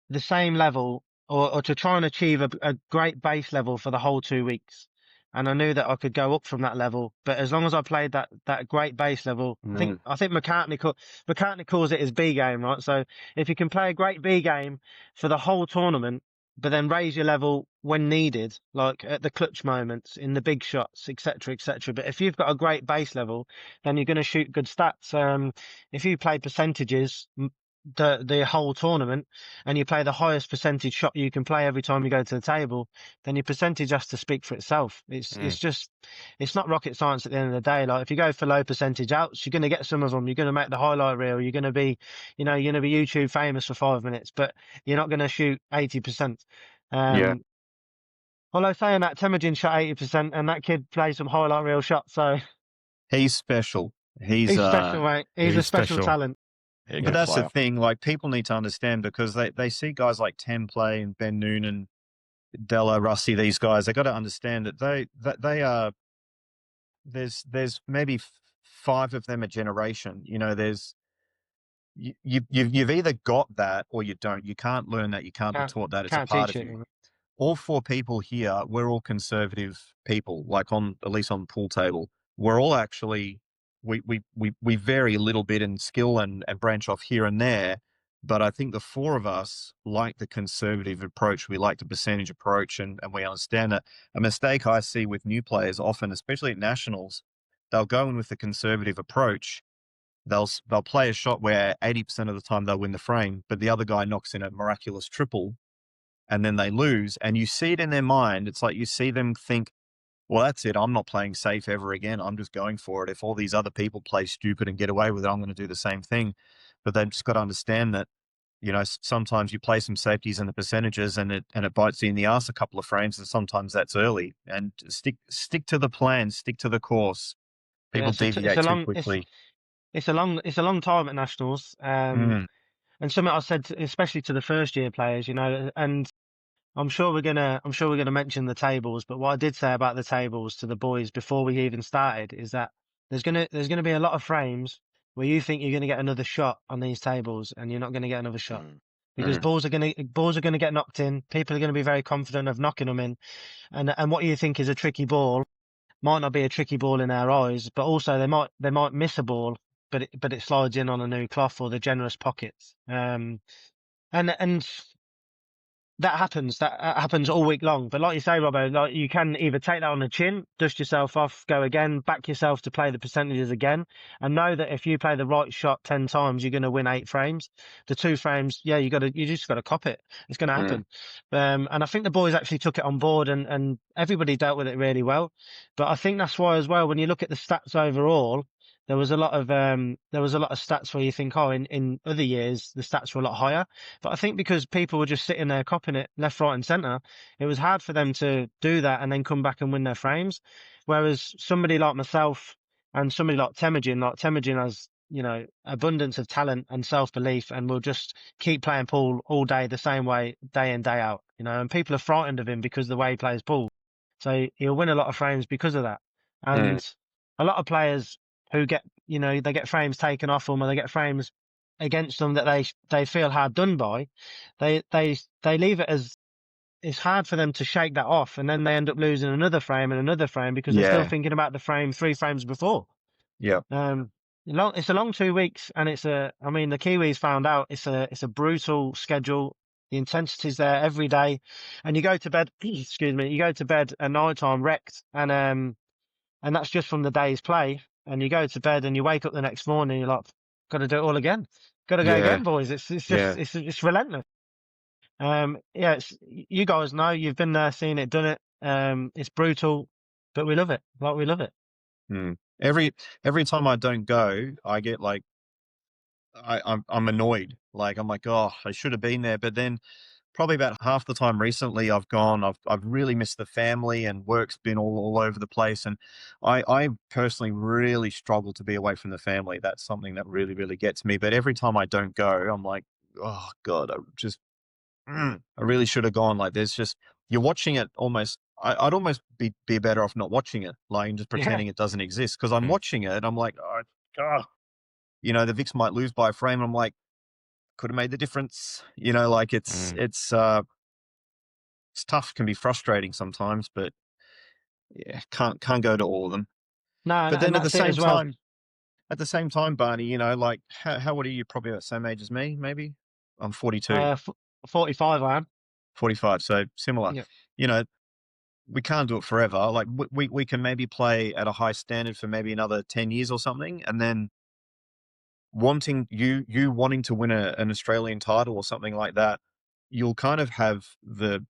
the same level, or to try and achieve a great base level for the whole 2 weeks. And I knew that I could go up from that level, but as long as I played that great base level, I think McCartney calls it his B game, right? So if you can play a great B game for the whole tournament, but then raise your level when needed, like at the clutch moments, in the big shots, etc., etc. But if you've got a great base level, then you're going to shoot good stats. If you play percentages the whole tournament, and you play the highest percentage shot you can play every time you go to the table, then your percentage has to speak for itself. It's not rocket science at the end of the day. Like, if you go for low percentage outs, you're going to get some of them. You're going to make the highlight reel. You're going to be, YouTube famous for 5 minutes, but you're not going to shoot 80%. Although saying that, Temujin shot 80%, and that kid plays some highlight reel shots. So he's special. He's special, mate. He's a special talent. But that's the thing, like, people need to understand, because they see guys like Tem play and Ben Noonan, Della, Rusty, these guys. They got to understand that they are, there's maybe 5 of them a generation. You've either got that or you don't. You can't learn that. You can't be taught that. It's a part of you. All 4 people here, we're all conservative people, like at least on the pool table. We're all actually, we vary a little bit in skill and branch off here and there, but I think the 4 of us like the conservative approach. We like the percentage approach, and we understand that. A mistake I see with new players often, especially at nationals, they'll go in with the conservative approach. They'll play a shot where 80% of the time they'll win the frame, but the other guy knocks in a miraculous triple, and then they lose. And you see it in their mind. It's like you see them think, well, that's it. I'm not playing safe ever again. I'm just going for it. If all these other people play stupid and get away with it, I'm going to do the same thing. But they've just got to understand that, sometimes you play some safeties and the percentages, and it bites you in the ass a couple of frames, and sometimes that's early. And stick to the plan, stick to the course. People deviate too quickly. It's a long time at nationals. And something I said, especially to the first year players, and I'm sure we're gonna mention the tables, but what I did say about the tables to the boys before we even started is that there's gonna be a lot of frames where you think you're gonna get another shot on these tables, and you're not gonna get another shot, because balls are gonna get knocked in. People are gonna be very confident of knocking them in, and what you think is a tricky ball might not be a tricky ball in their eyes, but also they might miss a ball, but it slides in on a new cloth or the generous pockets. And that happens all week long. But like you say, Robbo, like, you can either take that on the chin, dust yourself off, go again, back yourself to play the percentages again, and know that if you play the right shot 10 times, you're going to win 8 frames. The 2 frames, you just got to cop it. It's going to happen. And I think the boys actually took it on board, and everybody dealt with it really well. But I think that's why as well, when you look at the stats overall, there was a lot of stats where you think, in other years the stats were a lot higher. But I think because people were just sitting there copying it left, right, and centre, it was hard for them to do that and then come back and win their frames. Whereas somebody like myself and somebody like Temujin has, abundance of talent and self-belief, and will just keep playing pool all day the same way, day in, day out. And people are frightened of him because of the way he plays pool. So he'll win a lot of frames because of that. And a lot of players who get, they get frames taken off them, or they get frames against them that they feel hard done by, they leave it as it's hard for them to shake that off, and then they end up losing another frame and another frame because they're still Yeah. thinking about the frame 3 frames before. Yeah. It's a long 2 weeks, and the Kiwis found out it's a brutal schedule. The intensity's there every day, and you go to bed. Excuse me, you go to bed at night time wrecked, and that's just from the day's play. And you go to bed and you wake up the next morning, you're like, got to do it all again. Got to go Yeah. again, boys. It's just Yeah. it's relentless. You guys know, you've been there, seen it, done it. It's brutal, but we love it. Like, we love it. Every time I don't go, I get like, I'm annoyed. Like, I'm like, oh, I should have been there. But then probably about half the time recently I've gone, I've really missed the family, and work's been all over the place. And I personally really struggle to be away from the family. That's something that really, really gets me. But every time I don't go, I'm like, oh God, I really should have gone. Like, there's just, you're watching it almost, I'd almost be better off not watching it, like, and just pretending it doesn't exist. Cause I'm watching it. I'm like, oh God, the Vicks might lose by a frame. I'm like, could have made the difference. Like, it's tough, can be frustrating sometimes, but yeah, can't go to all of them. No, But then and that's it as well. at the same time, Barney, like, how old are you? Probably about the same age as me, maybe. I'm 42. 45 I am. 45, so similar. Yeah. We can't do it forever. Like, we can maybe play at a high standard for maybe another 10 years or something, and then wanting to win an Australian title or something like that, you'll kind of have the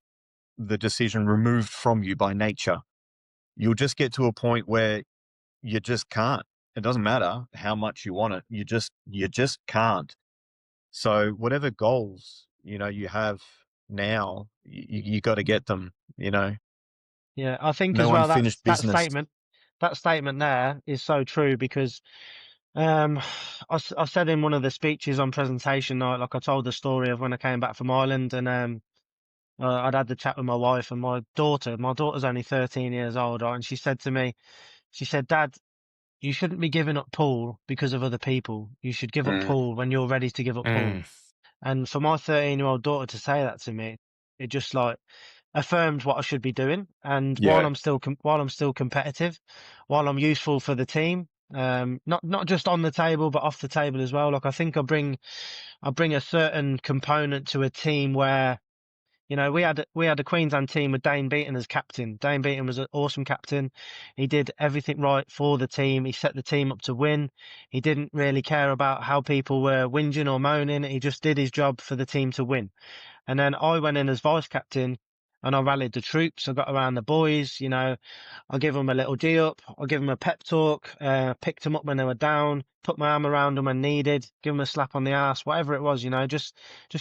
decision removed from you by nature. You'll just get to a point where you just can't. It doesn't matter how much you want it. You just can't. So whatever goals, you have now, you got to get them, Yeah, I think No as well unfinished that business. statement there is so true, because I said in one of the speeches on presentation night, like, I told the story of when I came back from Ireland, and I'd had the chat with my wife and my daughter's only 13 years old, right? And she said to me, Dad, you shouldn't be giving up pool because of other people. You should give up pool when you're ready to give up pool. And for my 13-year-old daughter to say that to me, it just, like, affirmed what I should be doing. And while I'm still competitive, while I'm useful for the team, not just on the table but off the table as well. Like, I think I bring a certain component to a team where, we had a Queensland team with Dane Beaton as captain. Dane Beaton was an awesome captain. He did everything right for the team. He set the team up to win. He didn't really care about how people were whinging or moaning. He just did his job for the team to win. And then I went in as vice captain, and I rallied the troops. I got around the boys, I give them a little G up. I give them a pep talk, picked them up when they were down, put my arm around them when needed, give them a slap on the ass, whatever it was, just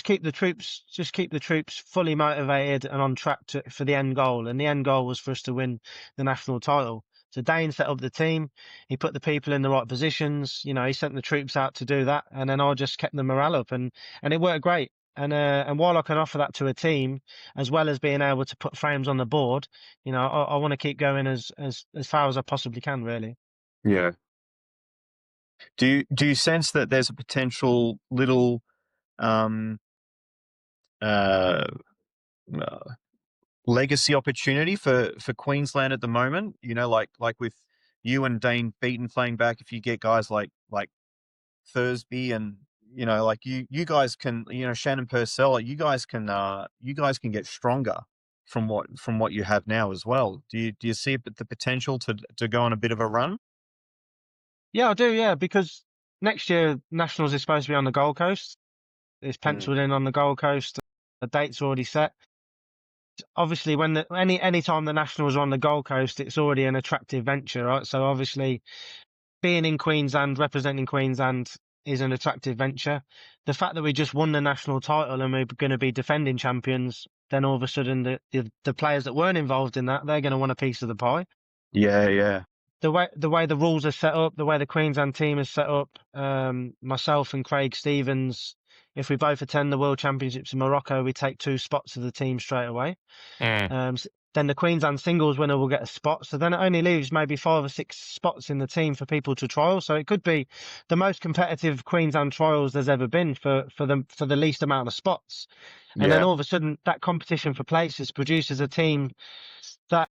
keep the troops fully motivated and on track for the end goal. And the end goal was for us to win the national title. So Dane set up the team. He put the people in the right positions. He sent the troops out to do that. And then I just kept the morale up, and it worked great. And while I can offer that to a team, as well as being able to put frames on the board, I want to keep going as far as I possibly can, really. Yeah. Do you sense that there's a potential little legacy opportunity for Queensland at the moment? Like with you and Dane Beaton playing back, if you get guys like Thursby and like you guys can, Shannon Purcell, you guys can get stronger from what you have now as well. Do you see the potential to go on a bit of a run? Yeah, I do. Yeah, because next year Nationals is supposed to be on the Gold Coast. It's penciled in on the Gold Coast. The date's already set. Obviously, when any time the Nationals are on the Gold Coast, it's already an attractive venture, right? So obviously, being in Queensland, representing Queensland, is an attractive venture. The fact that we just won the national title and we're going to be defending champions, then all of a sudden the players that weren't involved in that, they're going to want a piece of the pie. Yeah. The way the rules are set up, the way the Queensland team is set up, myself and Craig Stevens, if we both attend the World Championships in Morocco, we take 2 spots of the team straight away. then the Queensland singles winner will get a spot. So then it only leaves maybe 5 or 6 spots in the team for people to trial. So it could be the most competitive Queensland trials there's ever been for the least amount of spots. And then all of a sudden that competition for places produces a team that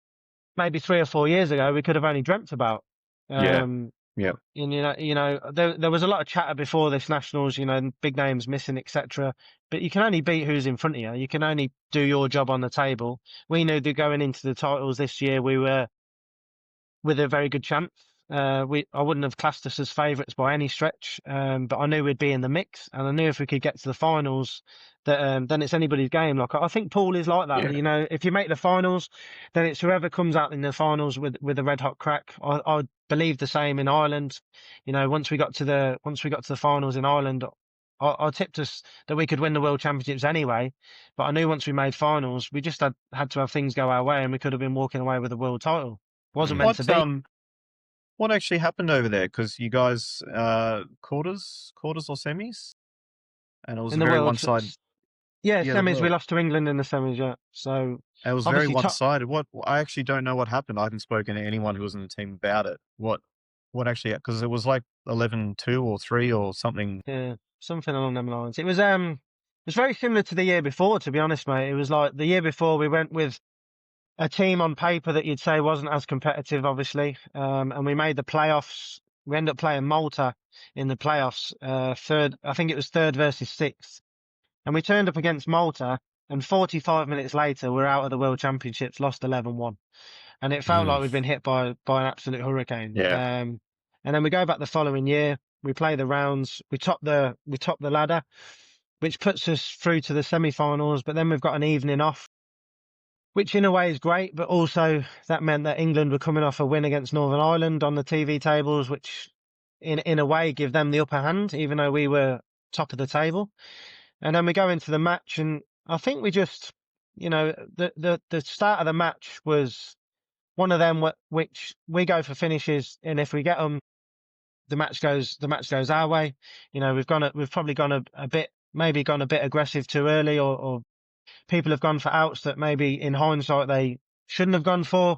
maybe 3 or 4 years ago we could have only dreamt about. Yeah. And there was a lot of chatter before this nationals, big names missing, etc. But you can only beat who's in front of you. You can only do your job on the table. We knew that going into the titles this year, we were with a very good chance. I wouldn't have classed us as favourites by any stretch, but I knew we'd be in the mix, and I knew if we could get to the finals, that then it's anybody's game. Like I think pool is like that. Yeah. If you make the finals, then it's whoever comes out in the finals with a red hot crack. I believe the same in Ireland. Once we got to the finals in Ireland, I tipped us that we could win the World Championships anyway, but I knew once we made finals, we just had to have things go our way, and we could have been walking away with a world title. Wasn't meant to be. What actually happened over there? Because you guys quarters or semis, and it was In the very world, one-sided. Yeah, the semis. We world. lost to England in the semis. Yeah, so It was very obviously one-sided. What I actually don't know what happened. I haven't spoken to anyone who was in the team about it. What actually? Because it was like 11-2 or 3 or something. Yeah, something along them lines. It was very similar to the year before, to be honest, mate. It was like the year before we went with a team on paper that you'd say wasn't as competitive, obviously, and we made the playoffs. We ended up playing Malta in the playoffs, third. I think it was third versus sixth, and we turned up against Malta, and 45 minutes later, we're out of the World Championships, lost 11-1. And it felt like we'd been hit by an absolute hurricane. Yeah. And then we go back the following year, we play the rounds, we top the ladder, which puts us through to the semi-finals, but then we've got an evening off, which in a way is great, but also that meant that England were coming off a win against Northern Ireland on the TV tables, which in a way give them the upper hand, even though we were top of the table. And then we go into the match, and I think we just, the start of the match was one of them which we go for finishes, and if we get them, the match goes our way. We've probably gone a bit aggressive too early, or people have gone for outs that maybe in hindsight they shouldn't have gone for.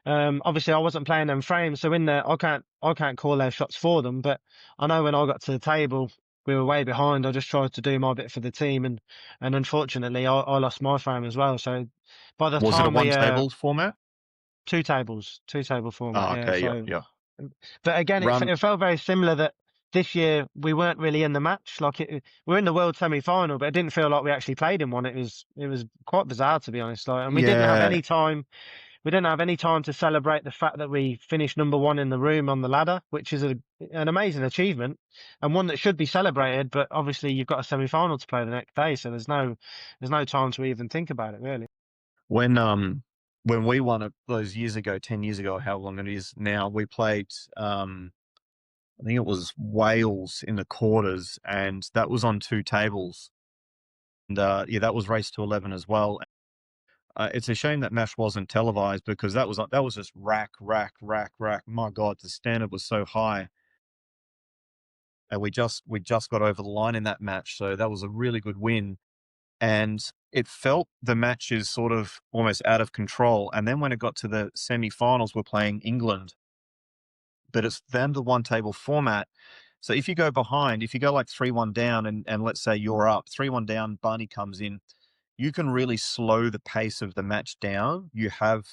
Obviously I wasn't playing them frames, so in there I can't call their shots for them, but I know when I got to the table we were way behind. I just tried to do my bit for the team, and unfortunately I lost my frame as well. So by the Was time it a one-table format? two table format. Oh, okay, yeah. yeah. But again, it felt very similar that this year we weren't really in the match. We're in the world semi-final, but it didn't feel like we actually played in one. It was quite bizarre, to be honest. And we didn't have any time. We didn't have any time to celebrate the fact that we finished number one in the room on the ladder, which is an amazing achievement and one that should be celebrated. But obviously, you've got a semi-final to play the next day, so there's no time to even think about it, really. When we won it those years ago, 10 years ago, how long it is now, we played, I think it was Wales in the quarters, and that was on 2 tables. And that was race to 11 as well. It's a shame that MASH wasn't televised, because that was just rack. My God, the standard was so high. And we just got over the line in that match. So that was a really good win. And it felt the match is sort of almost out of control. And then when it got to the semi-finals, we're playing England, but it's then the one table format. So if you go behind, if you go like 3-1 down, and let's say you're up 3-1 down, Barney comes in, you can really slow the pace of the match down. You have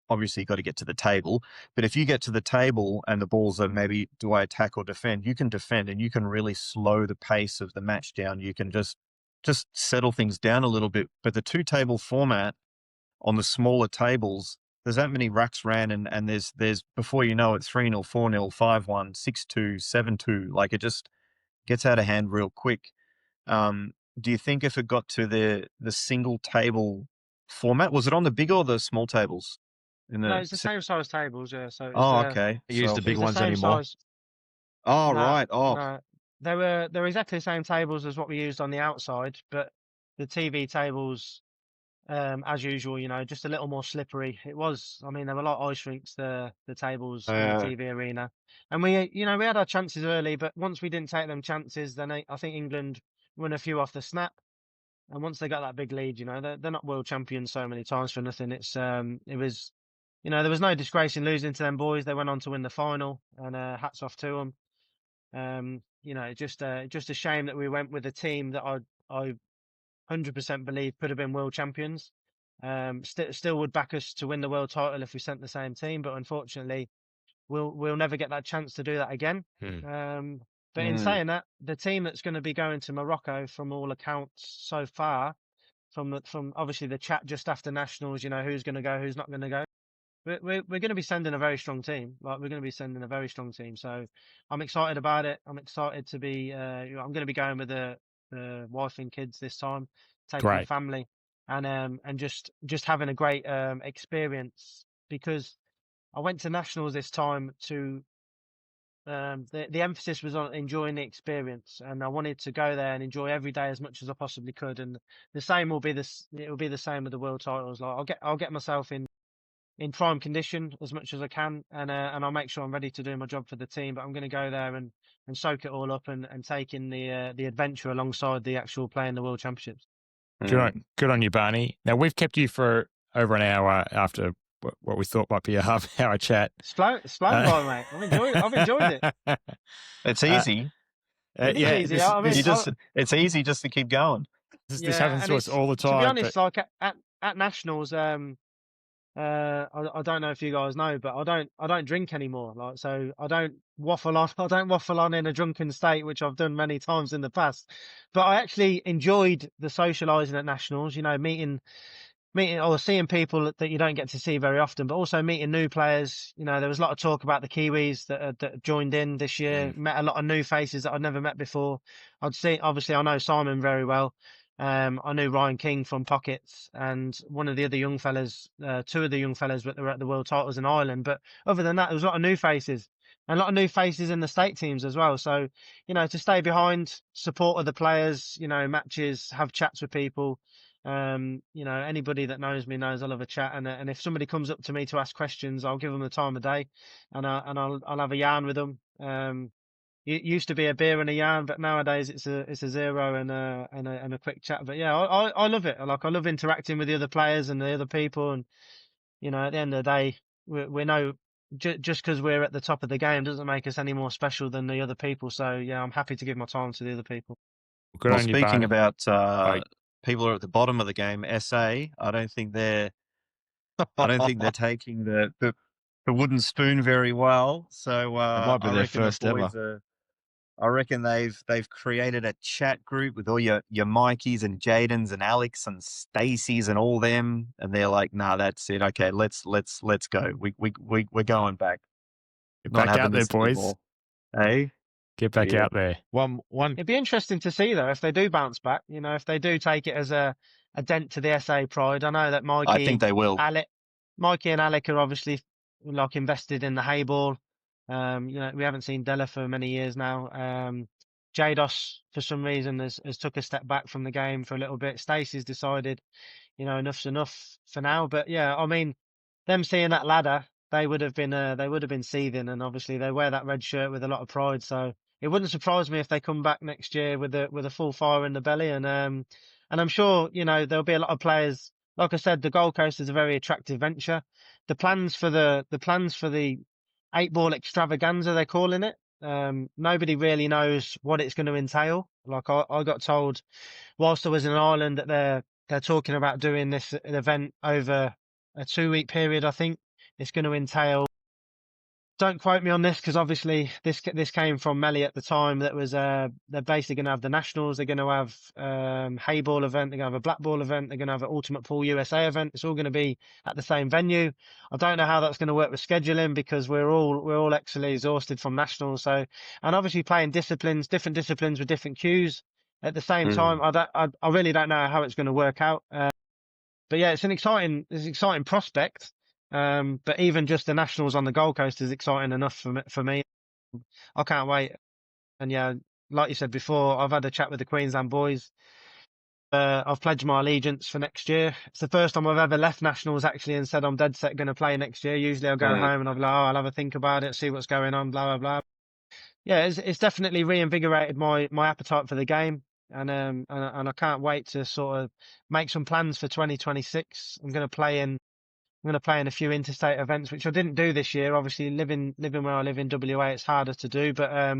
obviously got to get to the table, but if you get to the table and the balls are maybe, do I attack or defend? You can defend, and you can really slow the pace of the match down. You can just settle things down a little bit. But the 2 table format on the smaller tables, there's that many racks ran, and there's before you know it, 3-0, 4-0, 5-1, 6-2, 7-2. Like, it just gets out of hand real quick. Do you think if it got to the single table format, was it on the big or the small tables? No, it's the same size tables, yeah. So it's, okay. They use the big ones same anymore. size. Oh, No, right. Oh, no. They're exactly the same tables as what we used on the outside, but the TV tables, as usual, just a little more slippery. It was, I mean, they were like ice rinks, the tables in the TV arena. And we had our chances early, but once we didn't take them chances, then I think England won a few off the snap. And once they got that big lead, they're not world champions so many times for nothing. It was, there was no disgrace in losing to them boys. They went on to win the final, and hats off to them. Just a shame that we went with a team that I 100% believe could have been world champions. Still would back us to win the world title if we sent the same team, but unfortunately, we'll never get that chance to do that again. But in saying that, the team that's going to be going to Morocco, from all accounts so far, from obviously the chat just after nationals, who's going to go, who's not going to go. We're going to be sending a very strong team. We're going to be sending a very strong team. So I'm excited about it. I'm excited to be. I'm going to be going with the wife and kids this time, taking the Great. family, and just having a great experience, because I went to nationals this time to. The emphasis was on enjoying the experience, and I wanted to go there and enjoy every day as much as I possibly could. And the same will be this. It will be the same with the world titles. Like I'll get myself in prime condition as much as I can, and I'll make sure I'm ready to do my job for the team. But I'm going to go there and soak it all up and take in the adventure alongside the actual playing the World Championships. Good on you, Barney. Now, we've kept you for over an hour after what we thought might be a half-hour chat. It's flown by, mate. I've enjoyed it. It's easy. Easy. It's easy just to keep going. This happens to us all the time. To be honest, like at nationals, I don't know if you guys know, but I don't drink anymore. Like, so I don't waffle on in a drunken state, which I've done many times in the past. But I actually enjoyed the socializing at nationals. Meeting or seeing people that you don't get to see very often, but also meeting new players. There was a lot of talk about the Kiwis that joined in this year. Met a lot of new faces that I'd never met before. Obviously, I know Simon very well. I knew Ryan King from Pockets, and one of the other young fellas, two of the young fellas that were at the world titles in Ireland. But other than that, there was a lot of new faces, and a lot of new faces in the state teams as well. So, to stay behind, support other players, matches, have chats with people. Anybody that knows me knows I love a chat, and if somebody comes up to me to ask questions, I'll give them the time of day, and I'll have a yarn with them. It used to be a beer and a yarn, but nowadays it's a zero and a quick chat. But yeah, I love it. I love interacting with the other players and the other people, and at the end of the day, we know just because we're at the top of the game doesn't make us any more special than the other people. So yeah, I'm happy to give my time to the other people. Good on you, speaking Barney. about people are at the bottom of the game. SA, I don't think they're taking the wooden spoon very well. So it might be their first ever. I reckon they've created a chat group with all your Mikeys and Jadens and Alex and Stacey's and all them, and they're like, nah, that's it. Okay, let's go. We're going back. Get back out there, boys. Anymore. Hey, get back out there. One. It'd be interesting to see though if they do bounce back. If they do take it as a dent to the SA pride. I know that Mikey. I think they will. Mikey and Alec are obviously invested in the Hayball. We haven't seen Della for many years now. Jados, for some reason, has took a step back from the game for a little bit. Stacey's decided, enough's enough for now. But yeah, I mean, them seeing that ladder, they would have been seething, and obviously they wear that red shirt with a lot of pride. So it wouldn't surprise me if they come back next year with a full fire in the belly. And I'm sure there'll be a lot of players. Like I said, the Gold Coast is a very attractive venture. The plans for the 8-ball extravaganza, they're calling it. Nobody really knows what it's going to entail. Like I got told whilst I was in Ireland that they're talking about doing this event over a 2-week period. I think it's going to entail. Don't quote me on this because obviously this came from Melly at the time. That was they're basically going to have the nationals. They're going to have Hayball event. They're going to have a black ball event. They're going to have an Ultimate Pool USA event. It's all going to be at the same venue. I don't know how that's going to work with scheduling because we're all actually exhausted from nationals. So, and obviously playing different disciplines with different cues at the same time. I really don't know how it's going to work out. But yeah, it's an exciting prospect. But even just the nationals on the Gold Coast is exciting enough for me. I can't wait. And yeah, like you said before, I've had a chat with the Queensland boys. I've pledged my allegiance for next year. It's the first time I've ever left nationals actually and said I'm dead set going to play next year. Usually I'll go home and I'll be like, I'll have a think about it, see what's going on, blah, blah, blah. Yeah, it's definitely reinvigorated my appetite for the game. and I can't wait to sort of make some plans for 2026. I'm going to play in a few interstate events, which I didn't do this year. Obviously, living where I live in WA, it's harder to do. But I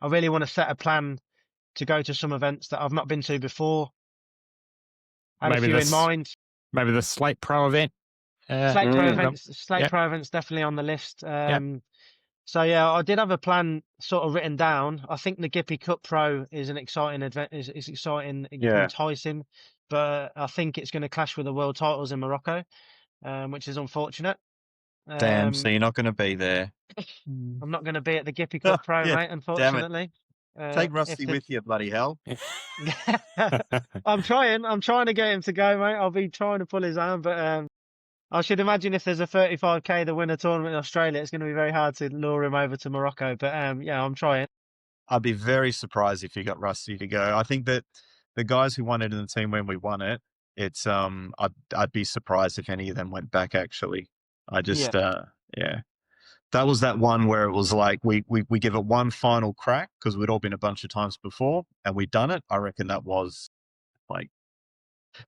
really want to set a plan to go to some events that I've not been to before. Had a few in mind. Maybe the Slate Pro event. Slate Pro events definitely on the list. So yeah, I did have a plan sort of written down. I think the Gippy Cup Pro is an exciting event. Is exciting, enticing, but I think it's going to clash with the world titles in Morocco, which is unfortunate. Damn, so you're not going to be there. I'm not going to be at the Gippy Cup Pro, mate. Unfortunately. Take Rusty with you, bloody hell. I'm trying to get him to go, mate. I'll be trying to pull his arm, but I should imagine if there's a 35k the winner tournament in Australia, it's going to be very hard to lure him over to Morocco. But yeah, I'm trying. I'd be very surprised if you got Rusty to go. I think that the guys who won it in the team when we won it, it's I'd be surprised if any of them went back. Actually, I just that was that one where it was like we give it one final crack because we'd all been a bunch of times before and we'd done it. I reckon that was like.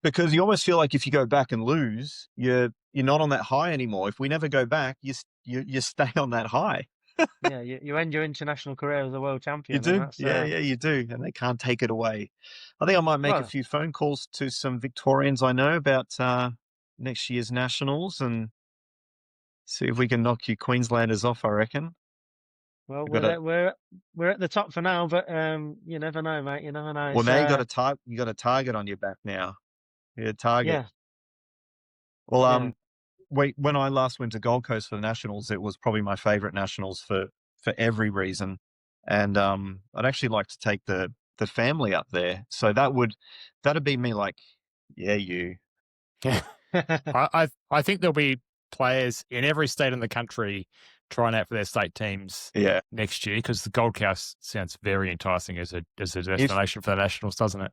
Because you almost feel like if you go back and lose, you're not on that high anymore. If we never go back, you stay on that high. Yeah, you end your international career as a world champion. You do, you do, and they can't take it away. I think I might make a few phone calls to some Victorians I know about next year's nationals and see if we can knock you Queenslanders off. I reckon. Well, we're at the top for now, but you never know, mate. You never know. Well, now you got a target on your back now. You're a target. Yeah. Well, when I last went to Gold Coast for the Nationals, it was probably my favourite Nationals for every reason, and I'd actually like to take the family up there. So that'd be me. Like, yeah, you. I think there'll be players in every state in the country trying out for their state teams next year because the Gold Coast sounds very enticing as a destination for the Nationals, doesn't it?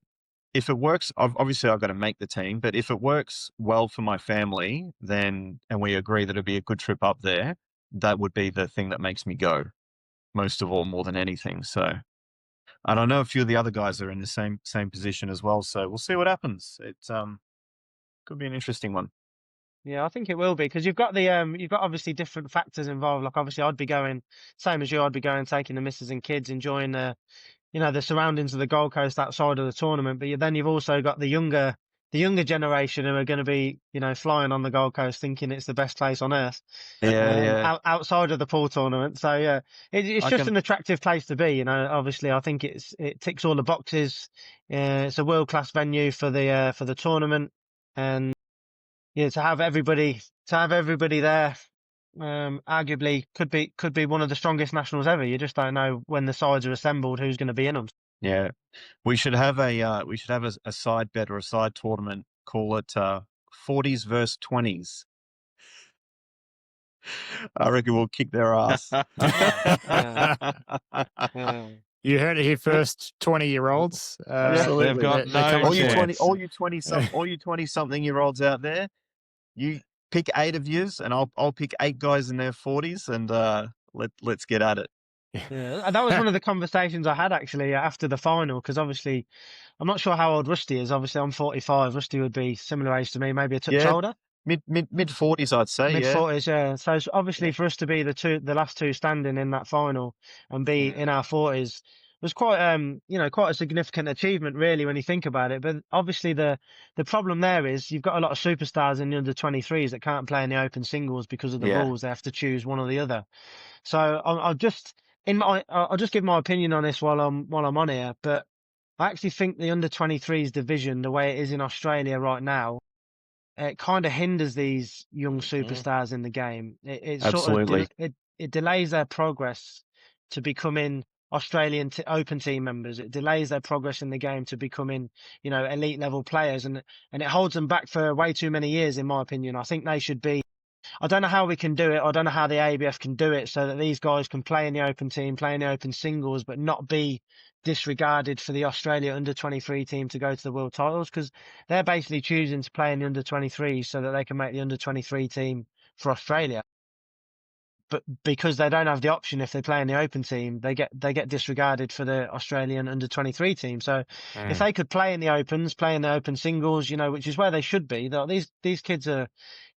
If it works, obviously I've got to make the team, but if it works well for my family, and we agree that it'd be a good trip up there, that would be the thing that makes me go most of all, more than anything. So, and I know a few of the other guys are in the same position as well. So we'll see what happens. It could be an interesting one. Yeah, I think it will be because you've got obviously different factors involved. Like obviously I'd be going, same as you, I'd be going, taking the missus and kids, enjoying the surroundings of the Gold Coast outside of the tournament. But then you've also got the younger generation who are going to be, flying on the Gold Coast thinking it's the best place on earth. Outside of the pool tournament. So yeah, it's just an attractive place to be. Obviously I think it ticks all the boxes. It's a world-class venue for the tournament, and to have everybody there. Arguably could be one of the strongest nationals ever. You just don't know when the sides are assembled who's going to be in them. Yeah, we should have a side bet or a side tournament. Call it 40s versus 20s. I reckon we'll kick their ass. You heard it here first, 20-year-olds. Absolutely, they've got no chance. All you 20-something-year-olds out there, you pick 8 of yous, and I'll pick 8 guys in their 40s, and let's get at it. Yeah, that was one of the conversations I had actually after the final, because obviously I'm not sure how old Rusty is. Obviously I'm 45. Rusty would be similar age to me, maybe a touch older. Mid 40s, I'd say. Mid 40s, yeah. So obviously for us to be the last two standing in that final and be in our 40s was quite a significant achievement really when you think about it. But obviously the problem there is you've got a lot of superstars in the under 23s that can't play in the open singles because of the rules. They have to choose one or the other. So I'll just give my opinion on this while I'm on here. But I actually think the under 23s division, the way it is in Australia right now, it kind of hinders these young superstars in the game. It Absolutely. It delays their progress to becoming Australian Open team members. It delays their progress in the game to becoming, elite level players, and it holds them back for way too many years, in my opinion. I think they should be. I don't know how we can do it. I don't know how the ABF can do it so that these guys can play in the Open team, play in the Open singles, but not be disregarded for the Australia under 23 team to go to the world titles, because they're basically choosing to play in the under 23 so that they can make the under 23 team for Australia. but because they don't have the option if they play in the Open team, they get disregarded for the Australian under-23 team. So if they could play in the Opens, play in the Open singles, which is where they should be. These kids are,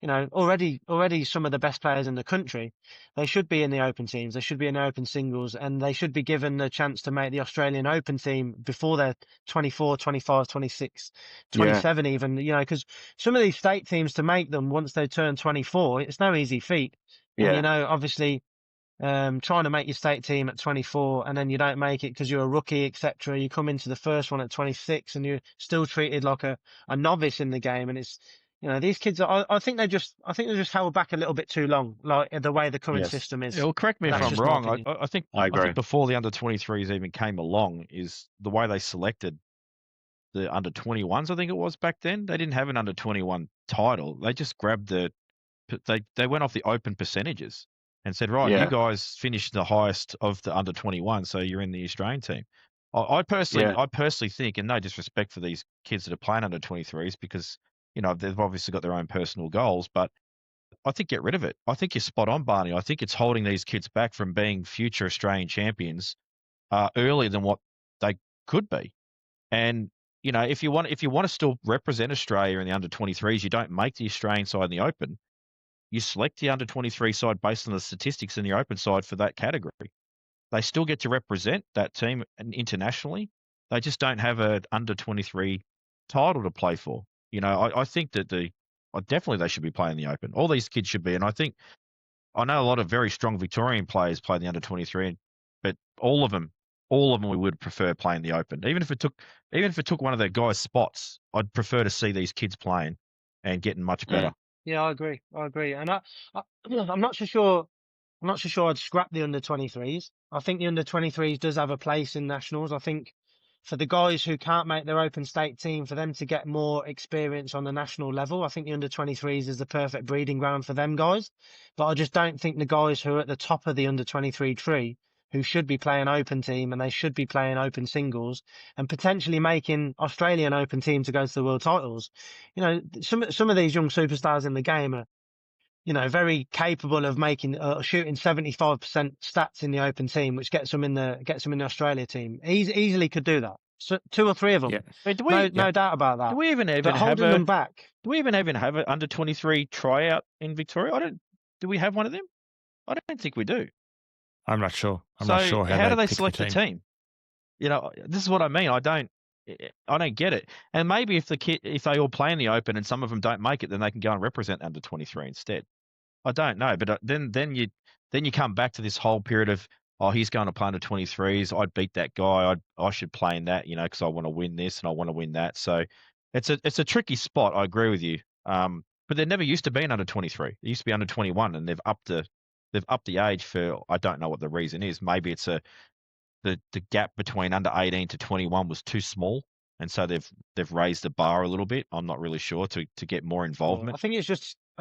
already some of the best players in the country. They should be in the Open teams. They should be in the Open singles, and they should be given the chance to make the Australian Open team before they're 24, 25, 26, 27 even, because some of these state teams, to make them once they turn 24, it's no easy feat. And, obviously, trying to make your state team at 24 and then you don't make it because you're a rookie, etc. You come into the first one at 26 and you're still treated like a novice in the game. And it's, these kids I think they're just held back a little bit too long, like the way the current system is. Well, correct me if I'm wrong. I think before the under-23s even came along, is the way they selected the under-21s. I think it was back then. They didn't have an under-21 title. They just grabbed they went off the Open percentages and said, right, you guys finished the highest of the under-21, so you're in the Australian team. I personally think, and no disrespect for these kids that are playing under-23s, because they've obviously got their own personal goals, but I think get rid of it. I think you're spot on, Barney. I think it's holding these kids back from being future Australian champions earlier than what they could be. And if you want to still represent Australia in the under-23s, you don't make the Australian side in the Open. You select the under-23 side based on the statistics in the Open side for that category. They still get to represent that team internationally. They just don't have an under-23 title to play for. I think that definitely they should be playing the Open. All these kids should be. And I know a lot of very strong Victorian players play the under-23, but all of them we would prefer playing the Open. Even if it took one of their guys' spots, I'd prefer to see these kids playing and getting much better. Yeah, I agree. And I'm not so sure. I'm not so sure I'd scrap the under-23s. I think the under-23s does have a place in nationals. I think for the guys who can't make their Open state team, for them to get more experience on the national level, I think the under-23s is the perfect breeding ground for them guys. But I just don't think the guys who are at the top of the under-23 tree, who should be playing Open team and they should be playing Open singles and potentially making Australian Open team to go to the world titles. Some of these young superstars in the game are, very capable of making shooting 75% stats in the Open team, which gets them in the Australia team. Easily could do that. So 2 or 3 of them. Yeah. No doubt about that. Do we even have them back? Do we even have an under-23 tryout in Victoria? Do we have one of them? I don't think we do. I'm not sure. Not sure how do they select the team? This is what I mean. I don't get it. And maybe if they all play in the Open and some of them don't make it, then they can go and represent under 23 instead. I don't know, but then you come back to this whole period of, he's going to play under 23s. I'd beat that guy. I should play in that, because I want to win this and I want to win that. So it's a tricky spot. I agree with you. But there never used to be an under 23. It used to be under 21, and they've upped the age for, I don't know what the reason is. Maybe it's the gap between under 18 to 21 was too small, and so they've raised the bar a little bit. I'm not really sure to get more involvement. I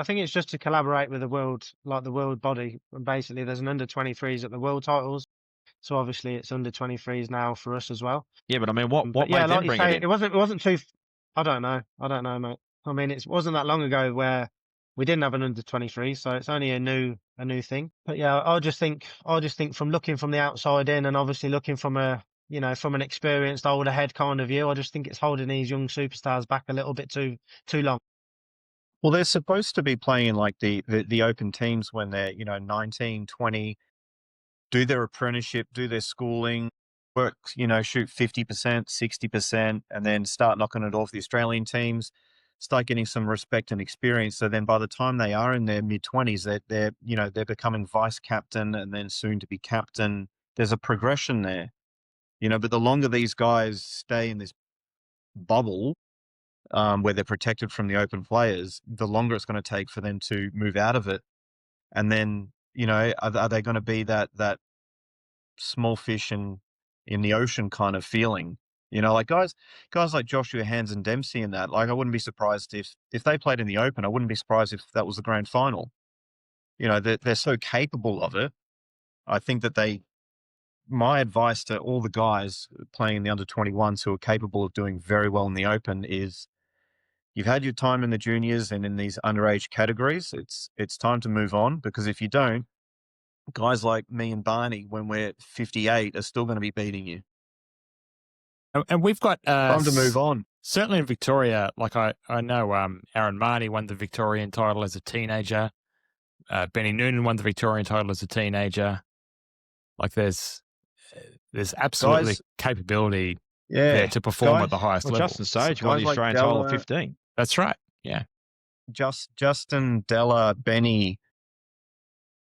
think it's just to collaborate with the world body. And basically, there's an under 23s at the world titles, so obviously it's under 23s now for us as well. Yeah, but I mean, what made them bring it in? It wasn't too. I don't know, mate. I mean, it wasn't that long ago where we didn't have an under 23, so it's only a new thing. But yeah, I just think from looking from the outside in, and obviously looking from from an experienced older head kind of view, I just think it's holding these young superstars back a little bit too long. Well, they're supposed to be playing like the Open teams when they're 19, 20, do their apprenticeship, do their schooling, work, shoot 50%, 60%, and then start knocking it off the Australian teams. Start getting some respect and experience. So then by the time they are in their mid-20s, they're becoming vice captain and then soon to be captain. There's a progression there, but the longer these guys stay in this bubble where they're protected from the Open players, the longer it's going to take for them to move out of it. And then, are they going to be that small fish in the ocean kind of feeling? Like guys like Joshua, Hands, and Dempsey and that, like I wouldn't be surprised if they played in the Open. I wouldn't be surprised if that was the grand final. They're so capable of it. I think that my advice to all the guys playing in the under-21s who are capable of doing very well in the Open is, you've had your time in the juniors and in these underage categories. It's time to move on, because if you don't, guys like me and Barney, when we're 58, are still going to be beating you. And we've got Time to move on. certainly in Victoria. Like I know Aaron Marnie won the Victorian title as a teenager. Benny Noonan won the Victorian title as a teenager. Like there's absolutely Guys, capability yeah, there to perform guys, at the highest Well, level. Justin Sage guys won the like Australian title at Della- 15. That's right. Yeah. Justin, Della, Benny,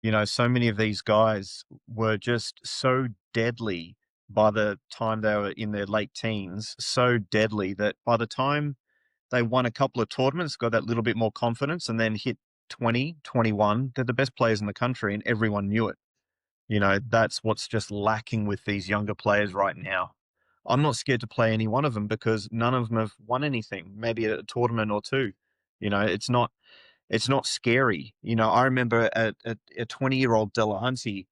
you know, so many of these guys were just so deadly by the time they were in their late teens, so deadly that by the time they won a couple of tournaments, got that little bit more confidence, and then hit 20, 21, they're the best players in the country, and everyone knew it. You know, that's what's just lacking with these younger players right now. I'm not scared to play any one of them because none of them have won anything, maybe a tournament or two. You know, it's not scary. You know, I remember a 20-year-old Delahanty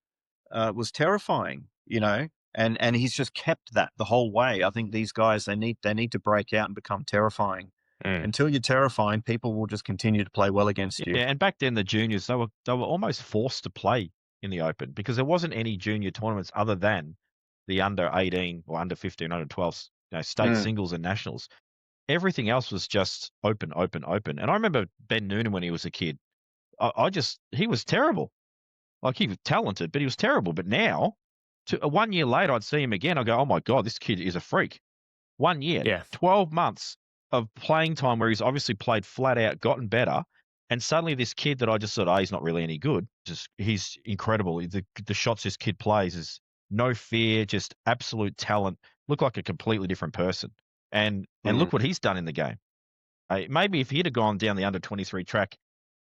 was terrifying, you know, and he's just kept that the whole way. I think these guys, they need to break out and become terrifying. Until you're terrifying, people will just continue to play well against you. Yeah, and back then the juniors, they were almost forced to play in the Open because there wasn't any junior tournaments other than the under 18 or under 15, under 12, state singles and nationals. Everything else was just open. And I remember Ben Noonan when he was a kid. He was terrible. Like, he was talented, but he was terrible. But now, 1 year later, I'd see him again. I go, oh my God, this kid is a freak. 1 year, Yeah. 12 months of playing time where he's obviously played flat out, gotten better. And suddenly this kid that I just thought, he's not really any good. He's incredible. The shots this kid plays is no fear, just absolute talent. Look like a completely different person. And look what he's done in the game. Maybe if he'd have gone down the under 23 track,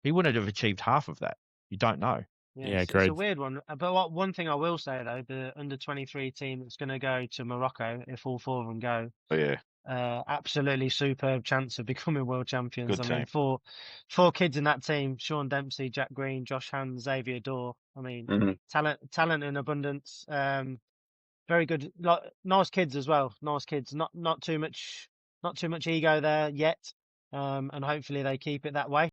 he wouldn't have achieved half of that. You don't know. Yeah, it's great. a weird one. But one thing I will say though, the under 23 team that's going to go to Morocco, if all four of them go, Oh, yeah. absolutely superb chance of becoming world champions. Good I mean, team. four kids in that team: Sean Dempsey, Jack Green, Josh Hand, Xavier Dorr. I mean, talent in abundance. Very good, nice kids as well. Nice kids. Not too much ego there yet. And hopefully they keep it that way.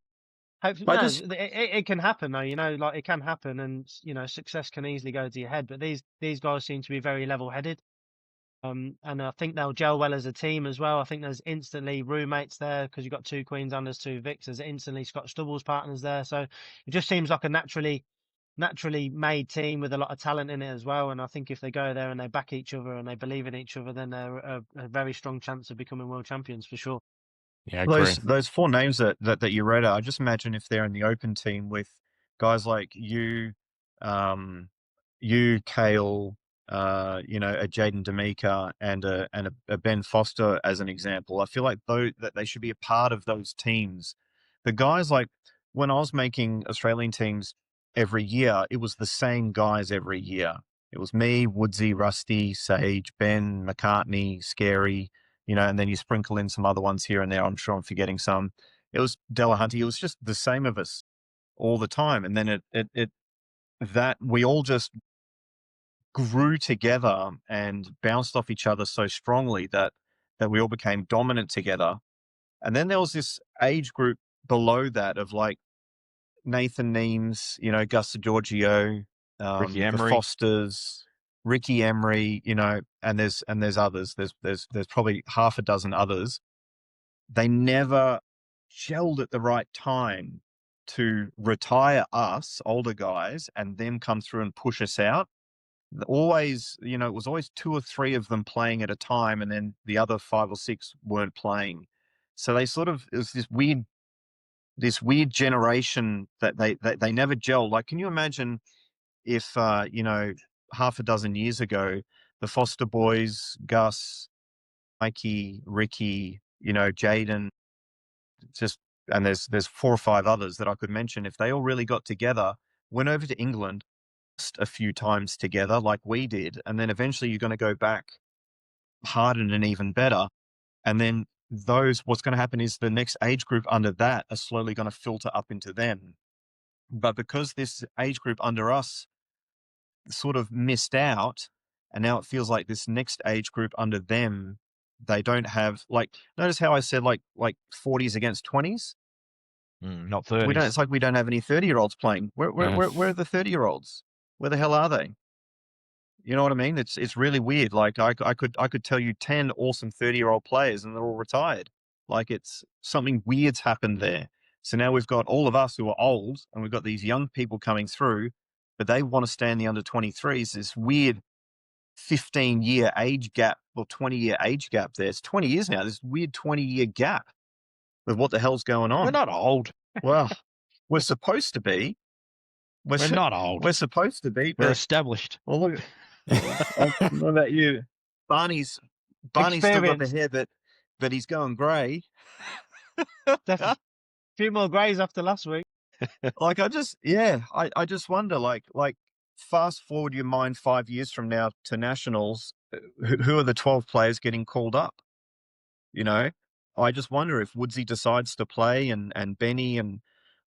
Hopefully, it can happen though. You know, like it can happen, and you know, success can easily go to your head. But these guys seem to be very level-headed. And I think they'll gel well as a team as well. I think there's instantly roommates there because you've got two Queenslanders, two Vics. There's instantly Scott Stubble's partners there. So it just seems like a naturally made team with a lot of talent in it as well. And I think if they go there and they back each other and they believe in each other, then they're a very strong chance of becoming world champions for sure. Yeah, I agree. Those four names that you read out, I just imagine if they're in the Open team with guys like you, Cale, you know, a Jaden D'Amica and a Ben Foster as an example. I feel like that they should be a part of those teams. The guys, like when I was making Australian teams every year, it was the same guys every year. It was me, Woodsy, Rusty, Sage, Ben, McCartney, Scary, you know, and then you sprinkle in some other ones here and there. I'm sure I'm forgetting some. It was Delahunty. It was just the same of us all the time. And then that we all just grew together and bounced off each other so strongly that we all became dominant together. And then there was this age group below that of like Nathan Neems, you know, Gus Giorgio, Ricky the Emery. Fosters, Ricky Emery, you know, and there's others. There's probably half a dozen others. They never gelled at the right time to retire us older guys and then come through and push us out. Always, you know, it was always two or three of them playing at a time, and then the other 5 or 6 weren't playing. So it was this weird generation that they never gelled. Like, can you imagine if you know, half a dozen years ago, the Foster boys, Gus, Mikey, Ricky, you know, Jaden, and there's 4 or 5 others that I could mention. If they all really got together, went over to England a few times together like we did, and then eventually you're going to go back hardened and even better, and then what's going to happen is the next age group under that are slowly going to filter up into them. But because this age group under us sort of missed out, and now it feels like this next age group under them, they don't have, like, notice how I said like 40s against 20s? Not 30s. It's like we don't have any 30-year-olds playing. Where are the 30-year-olds? Where the hell are they? You know what I mean? It's really weird. Like I could tell you 10 awesome 30-year-old players and they're all retired. Like it's something weird's happened there. So now we've got all of us who are old and we've got these young people coming through, but they want to stay in the under 23s. This weird 15-year age gap or 20-year age gap there. It's 20 years now. This weird 20-year gap with what the hell's going on. We're not old. Well, we're supposed to be. We're not old. We're supposed to be. We're But, established. well, look. What about you? Barney's still got the hair, but he's going grey. Definitely. A few more greys after last week. Like I just wonder, like fast forward your mind 5 years from now to nationals, who are the 12 players getting called up? You know, I just wonder if Woodsy decides to play and Benny and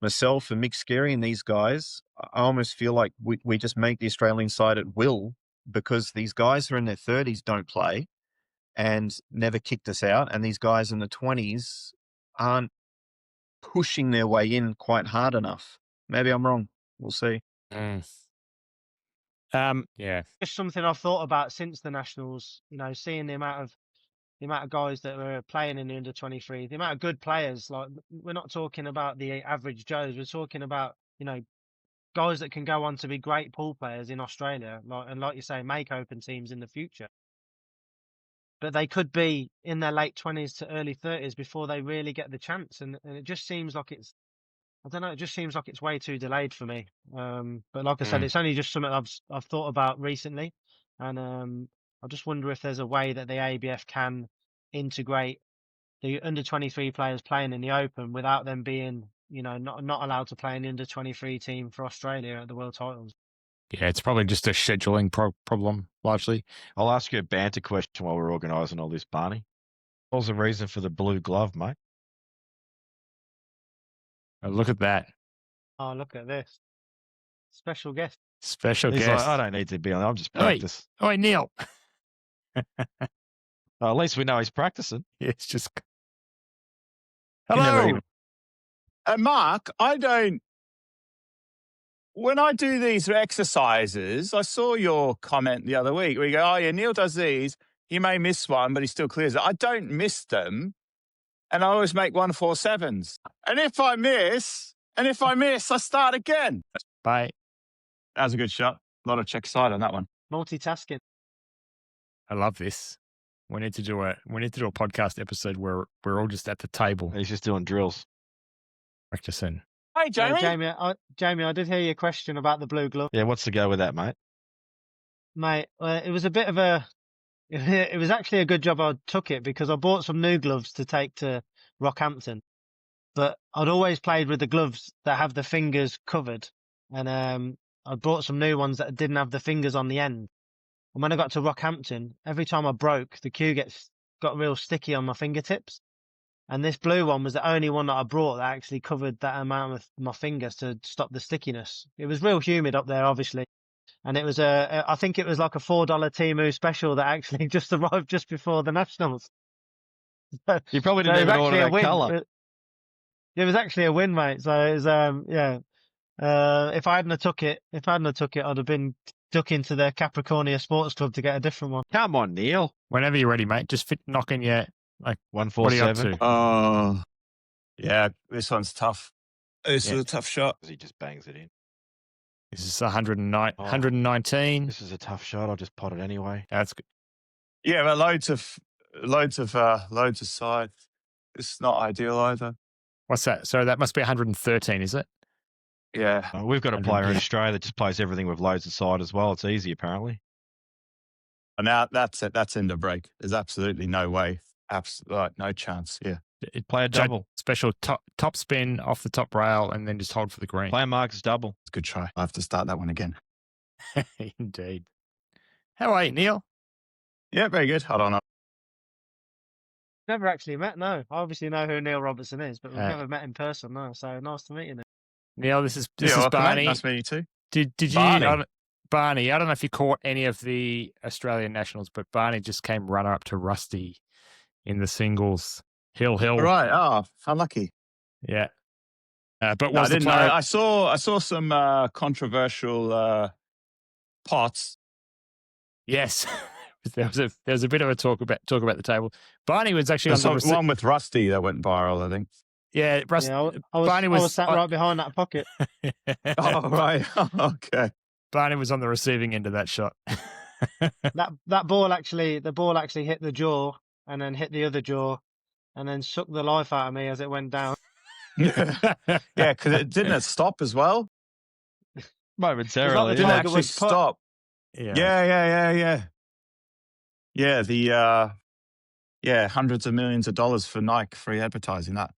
myself and Mick Scarry and these guys, I almost feel like we just make the Australian side at will because these guys who are in their 30s don't play and never kicked us out. And these guys in the 20s aren't pushing their way in quite hard enough. Maybe I'm wrong. We'll see. Yeah. Just something I've thought about since the Nationals, you know, seeing the amount of guys that were playing in the under 23, the amount of good players. Like we're not talking about the average Joes. We're talking about, you know, guys that can go on to be great pool players in Australia, like you say, make open teams in the future. But they could be in their late 20s to early 30s before they really get the chance, and it just seems like it's, I don't know, it just seems like it's way too delayed for me. But like I said, it's only just something I've thought about recently, and I just wonder if there's a way that the ABF can integrate the under 23 players playing in the Open without them being, you know, not allowed to play in the under 23 team for Australia at the World Titles. Yeah, it's probably just a scheduling problem, largely. I'll ask you a banter question while we're organising all this, Barney. What was the reason for the blue glove, mate? Oh, look at that. Oh, look at this. Special guest. Special He's guest. like, I don't need to be on. I'll just practice. Oh, Neil. At least we know he's practicing. Yeah, it's just. Hello. Mark, when I do these exercises, I saw your comment the other week where you go, oh yeah, Neil does these. He may miss one, but he still clears it. I don't miss them. And I always make 147s. And if I miss, I start again. Bye. That was a good shot. A lot of check side on that one. Multitasking. I love this. We need to do a podcast episode where we're all just at the table He's just doing drills. practicing. Hey, Jamie. Jamie, I did hear your question about the blue glove. Yeah, what's the go with that, mate? Mate, it was a bit of a... It was actually a good job I took it because I bought some new gloves to take to Rockhampton. But I'd always played with the gloves that have the fingers covered. And I bought some new ones that didn't have the fingers on the end. And when I got to Rockhampton, every time I broke, the cue got real sticky on my fingertips. And this blue one was the only one that I brought that actually covered that amount of my fingers to stop the stickiness. It was real humid up there, obviously. And it was I think it was like a $4 Temu special that actually just arrived just before the Nationals. You probably didn't even order that colour. It was actually a win, mate. So it was, yeah. If I hadn't have took it, I'd have been ducking to the Capricornia Sports Club to get a different one. Come on, Neil. Whenever you're ready, mate, just knocking your, like, 147. What are you up to? Yeah, this one's tough. This is a tough shot. He just bangs it in. This is 119. This is a tough shot. I'll just pot it anyway. That's good. Yeah, but loads of side. It's not ideal either. What's that? So that must be 113, is it? Yeah. We've got a player in Australia that just plays everything with loads of side as well. It's easy, apparently. And now that's it. That's end of break. There's absolutely no way. Absolutely no chance. Yeah. Play a double. Special top spin off the top rail and then just hold for the green. Play a Marcus double. It's a good try. I have to start that one again. Indeed. How are you, Neil? Yeah, very good. Hold on. Never actually met, no. I obviously know who Neil Robertson is, but we've never met in person, no. So nice to meet you, Neil. Neil, this is welcome, Barney. Mate. Nice to meet you too. Did you, Barney, I don't know if you caught any of the Australian Nationals, but Barney just came runner-up to Rusty in the singles. Hill. Right. Oh, unlucky. Yeah. But I didn't know. I saw some controversial pots. Yes. there was a bit of a talk about the table. Barney was actually on There's the one with Rusty that went viral, I think. Yeah, Yeah, Barney I was sat right behind that pocket. Oh, right. Okay. Barney was on the receiving end of that shot. That ball actually, the ball actually hit the jaw and then hit the other jaw and then sucked the life out of me as it went down. Yeah, because it didn't stop as well. Momentarily. It didn't Tiger actually was put- stop. Yeah. Yeah, hundreds of millions of dollars for Nike free advertising that.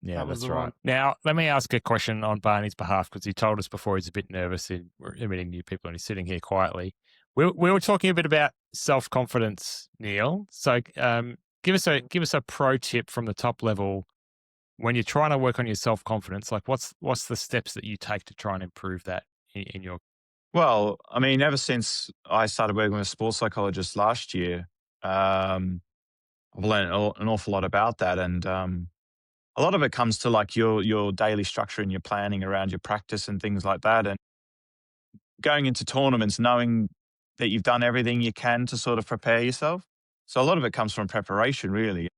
Yeah, That was that's the right. one. Now, let me ask a question on Barney's behalf, because he told us before he's a bit nervous in meeting new people and he's sitting here quietly. We were talking a bit about self-confidence, Neil. So give us a pro tip from the top level when you're trying to work on your self-confidence. Like what's the steps that you take to try and improve that in your... Well, I mean, ever since I started working with a sports psychologist last year, I've learned an awful lot about that. And a lot of it comes to like your daily structure and your planning around your practice and things like that. And going into tournaments, knowing that you've done everything you can to sort of prepare yourself. So a lot of it comes from preparation, really.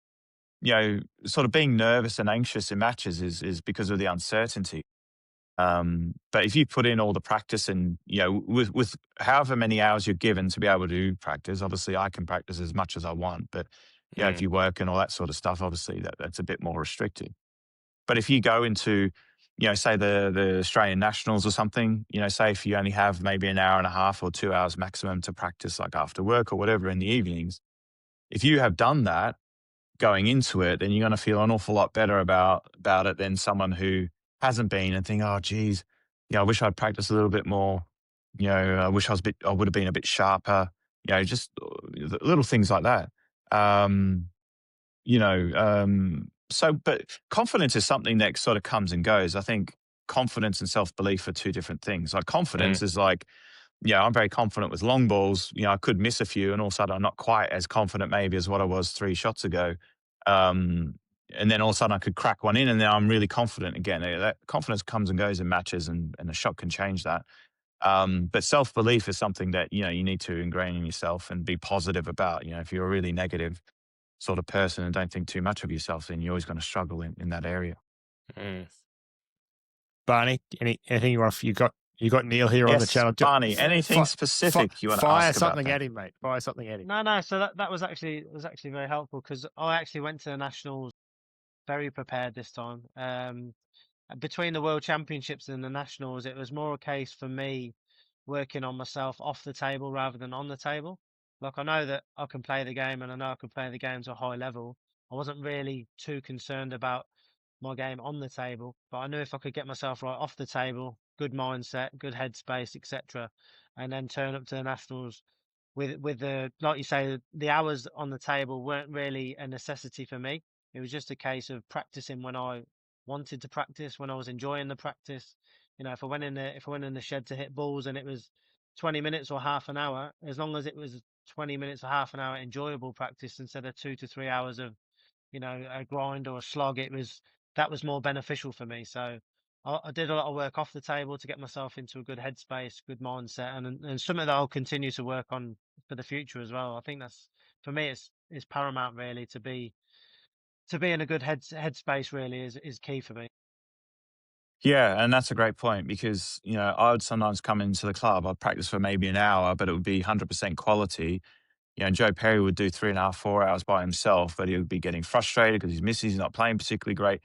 You know, sort of being nervous and anxious in matches is because of the uncertainty. But if you put in all the practice and, you know, with however many hours you're given to be able to practice, obviously I can practice as much as I want, but you know, if you work and all that sort of stuff, obviously that's a bit more restricted. But if you go into, you know, say the Australian Nationals or something, you know, say if you only have maybe an hour and a half or 2 hours maximum to practice, like after work or whatever in the evenings, if you have done that going into it, then you're going to feel an awful lot better about it than someone who hasn't been and think, oh, geez, you know, I wish I'd practiced a little bit more. You know, I wish I would have been a bit sharper. You know, just little things like that. But confidence is something that sort of comes and goes. I think confidence and self-belief are two different things. Like confidence is like, yeah, I'm very confident with long balls. You know, I could miss a few and all of a sudden I'm not quite as confident maybe as what I was 3 shots ago. And then all of a sudden I could crack one in and then I'm really confident again. That confidence comes and goes in matches and a shot can change that. But self-belief is something that, you know, you need to ingrain in yourself and be positive about. You know, if you're a really negative sort of person and don't think too much of yourself, then you're always going to struggle in that area. Barney, anything you want? You got Neil here on the channel. Barney, anything specific you want to ask fire something about at him, mate. Fire something at him. No. So that was actually very helpful because I actually went to the Nationals very prepared this time. Between the World Championships and the Nationals, it was more a case for me working on myself off the table rather than on the table. Like I know that I can play the game and I know I can play the game to a high level. I wasn't really too concerned about my game on the table, but I knew if I could get myself right off the table, good mindset, good headspace, etc., and then turn up to the Nationals with the, like you say, the hours on the table weren't really a necessity for me. It was just a case of practicing when I wanted to practice, when I was enjoying the practice. You know, if I went in the shed to hit balls and it was 20 minutes or half an hour, as long as it was 20 minutes or half an hour enjoyable practice instead of 2 to 3 hours of, you know, a grind or a slog, that was more beneficial for me. So I did a lot of work off the table to get myself into a good headspace, good mindset, and something that I'll continue to work on for the future as well. I think that's, for me, it's paramount really to be in a good headspace. Really is key for me. Yeah, and that's a great point because, you know, I would sometimes come into the club, I'd practice for maybe an hour, but it would be 100% quality. You know, Joe Perry would do 3.5, 4 hours by himself, but he would be getting frustrated because he's missing, he's not playing particularly great.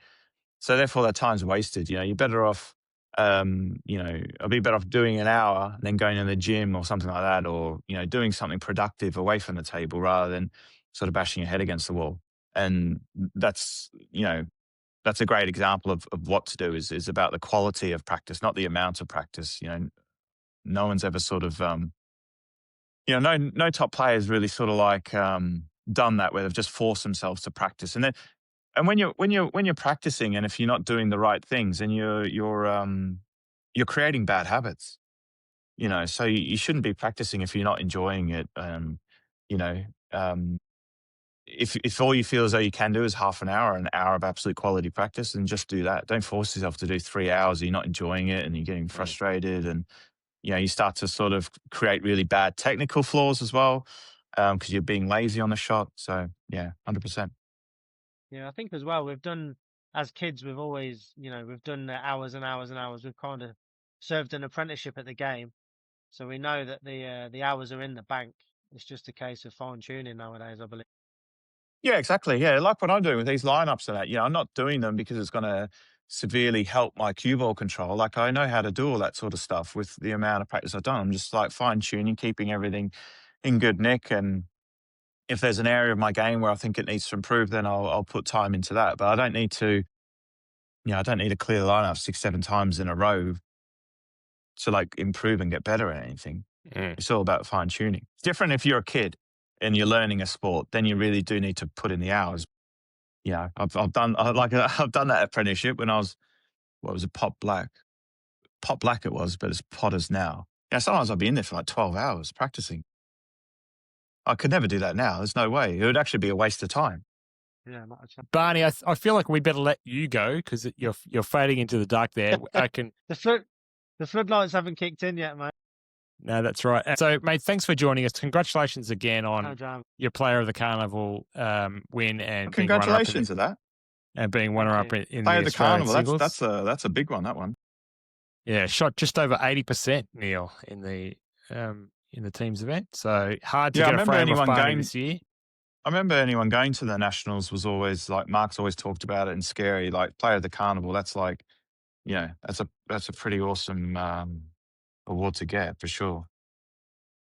So therefore, that time's wasted. You know, you're better off, you know, I'd be better off doing an hour and then going to the gym or something like that, or, you know, doing something productive away from the table rather than sort of bashing your head against the wall. And that's, you know, that's a great example of what to do is about the quality of practice, not the amount of practice. You know, no one's ever sort of, you know, no top players really sort of like done that where they've just forced themselves to practice. And then, and when you're practicing, and if you're not doing the right things, and you're creating bad habits. You know, so you shouldn't be practicing if you're not enjoying it. You know, if all you feel as though you can do is half an hour of absolute quality practice, then just do that. Don't force yourself to do 3 hours. You're not enjoying it and you're getting frustrated. And you start to sort of create really bad technical flaws as well because you're being lazy on the shot. So, yeah, 100%. Yeah, I think as well, as kids, we've always, we've done hours and hours and hours. We've kind of served an apprenticeship at the game. So we know that the hours are in the bank. It's just a case of fine tuning nowadays, I believe. Yeah, exactly. Yeah, like what I'm doing with these lineups and that. I'm not doing them because it's going to severely help my cue ball control. Like I know how to do all that sort of stuff with the amount of practice I've done. I'm just like fine tuning, keeping everything in good nick. And if there's an area of my game where I think it needs to improve, then I'll put time into that. But I don't need to, I don't need to clear the lineup 6, 7 times in a row to like improve and get better at anything. It's all about fine tuning. It's different if you're a kid and you're learning a sport, then you really do need to put in the hours. I've done that apprenticeship when I was, what was it, pot black it was, but it's potters now. Sometimes I'd be in there for like 12 hours practicing. I could never do that now. There's no way. It would actually be a waste of time. Yeah, Barney, I feel like we better let you go because you're fading into the dark there. The floodlights haven't kicked in yet, mate. No, that's right. So, mate, thanks for joining us. Congratulations again on your Player of the Carnival win and congratulations to that. And being runner-up in Player the of the Australian Carnival. singles. That's a big one. That one. Yeah, shot just over 80%, Neil, in the team's event. So hard to get a frame of Barney this year. I remember anyone going to the Nationals was always like Mark's always talked about it and scary. Like Player of the Carnival. That's like, that's a pretty awesome award to get for sure.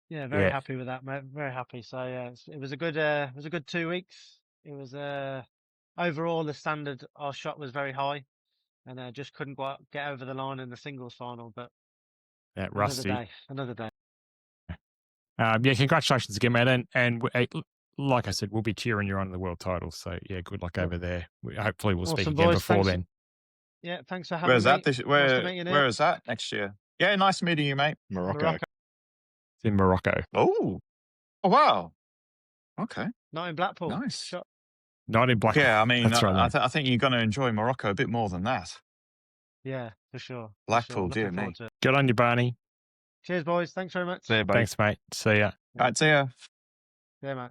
Yeah, very happy with that, mate. Very happy. So yeah, it was a good 2 weeks. It was overall the standard. Our shot was very high, and just couldn't get over the line in the singles final. But rusty. Another day. Congratulations again, mate. And like I said, we'll be cheering you on in the world titles. So yeah, good luck over there. Hopefully we'll speak again before then. Yeah, thanks for having me. Where is that next year? Yeah, nice meeting you, mate. Morocco. It's in Morocco. Oh, wow. Okay. Not in Blackpool. Nice. Shot. Not in Blackpool. Yeah, I mean, that's right, I think you're going to enjoy Morocco a bit more than that. Yeah, for sure. Blackpool, dear me. Good on you, Barney. Cheers, boys. Thanks very much. See you, buddy. Thanks, mate. See ya. All right, see ya. Yeah, mate.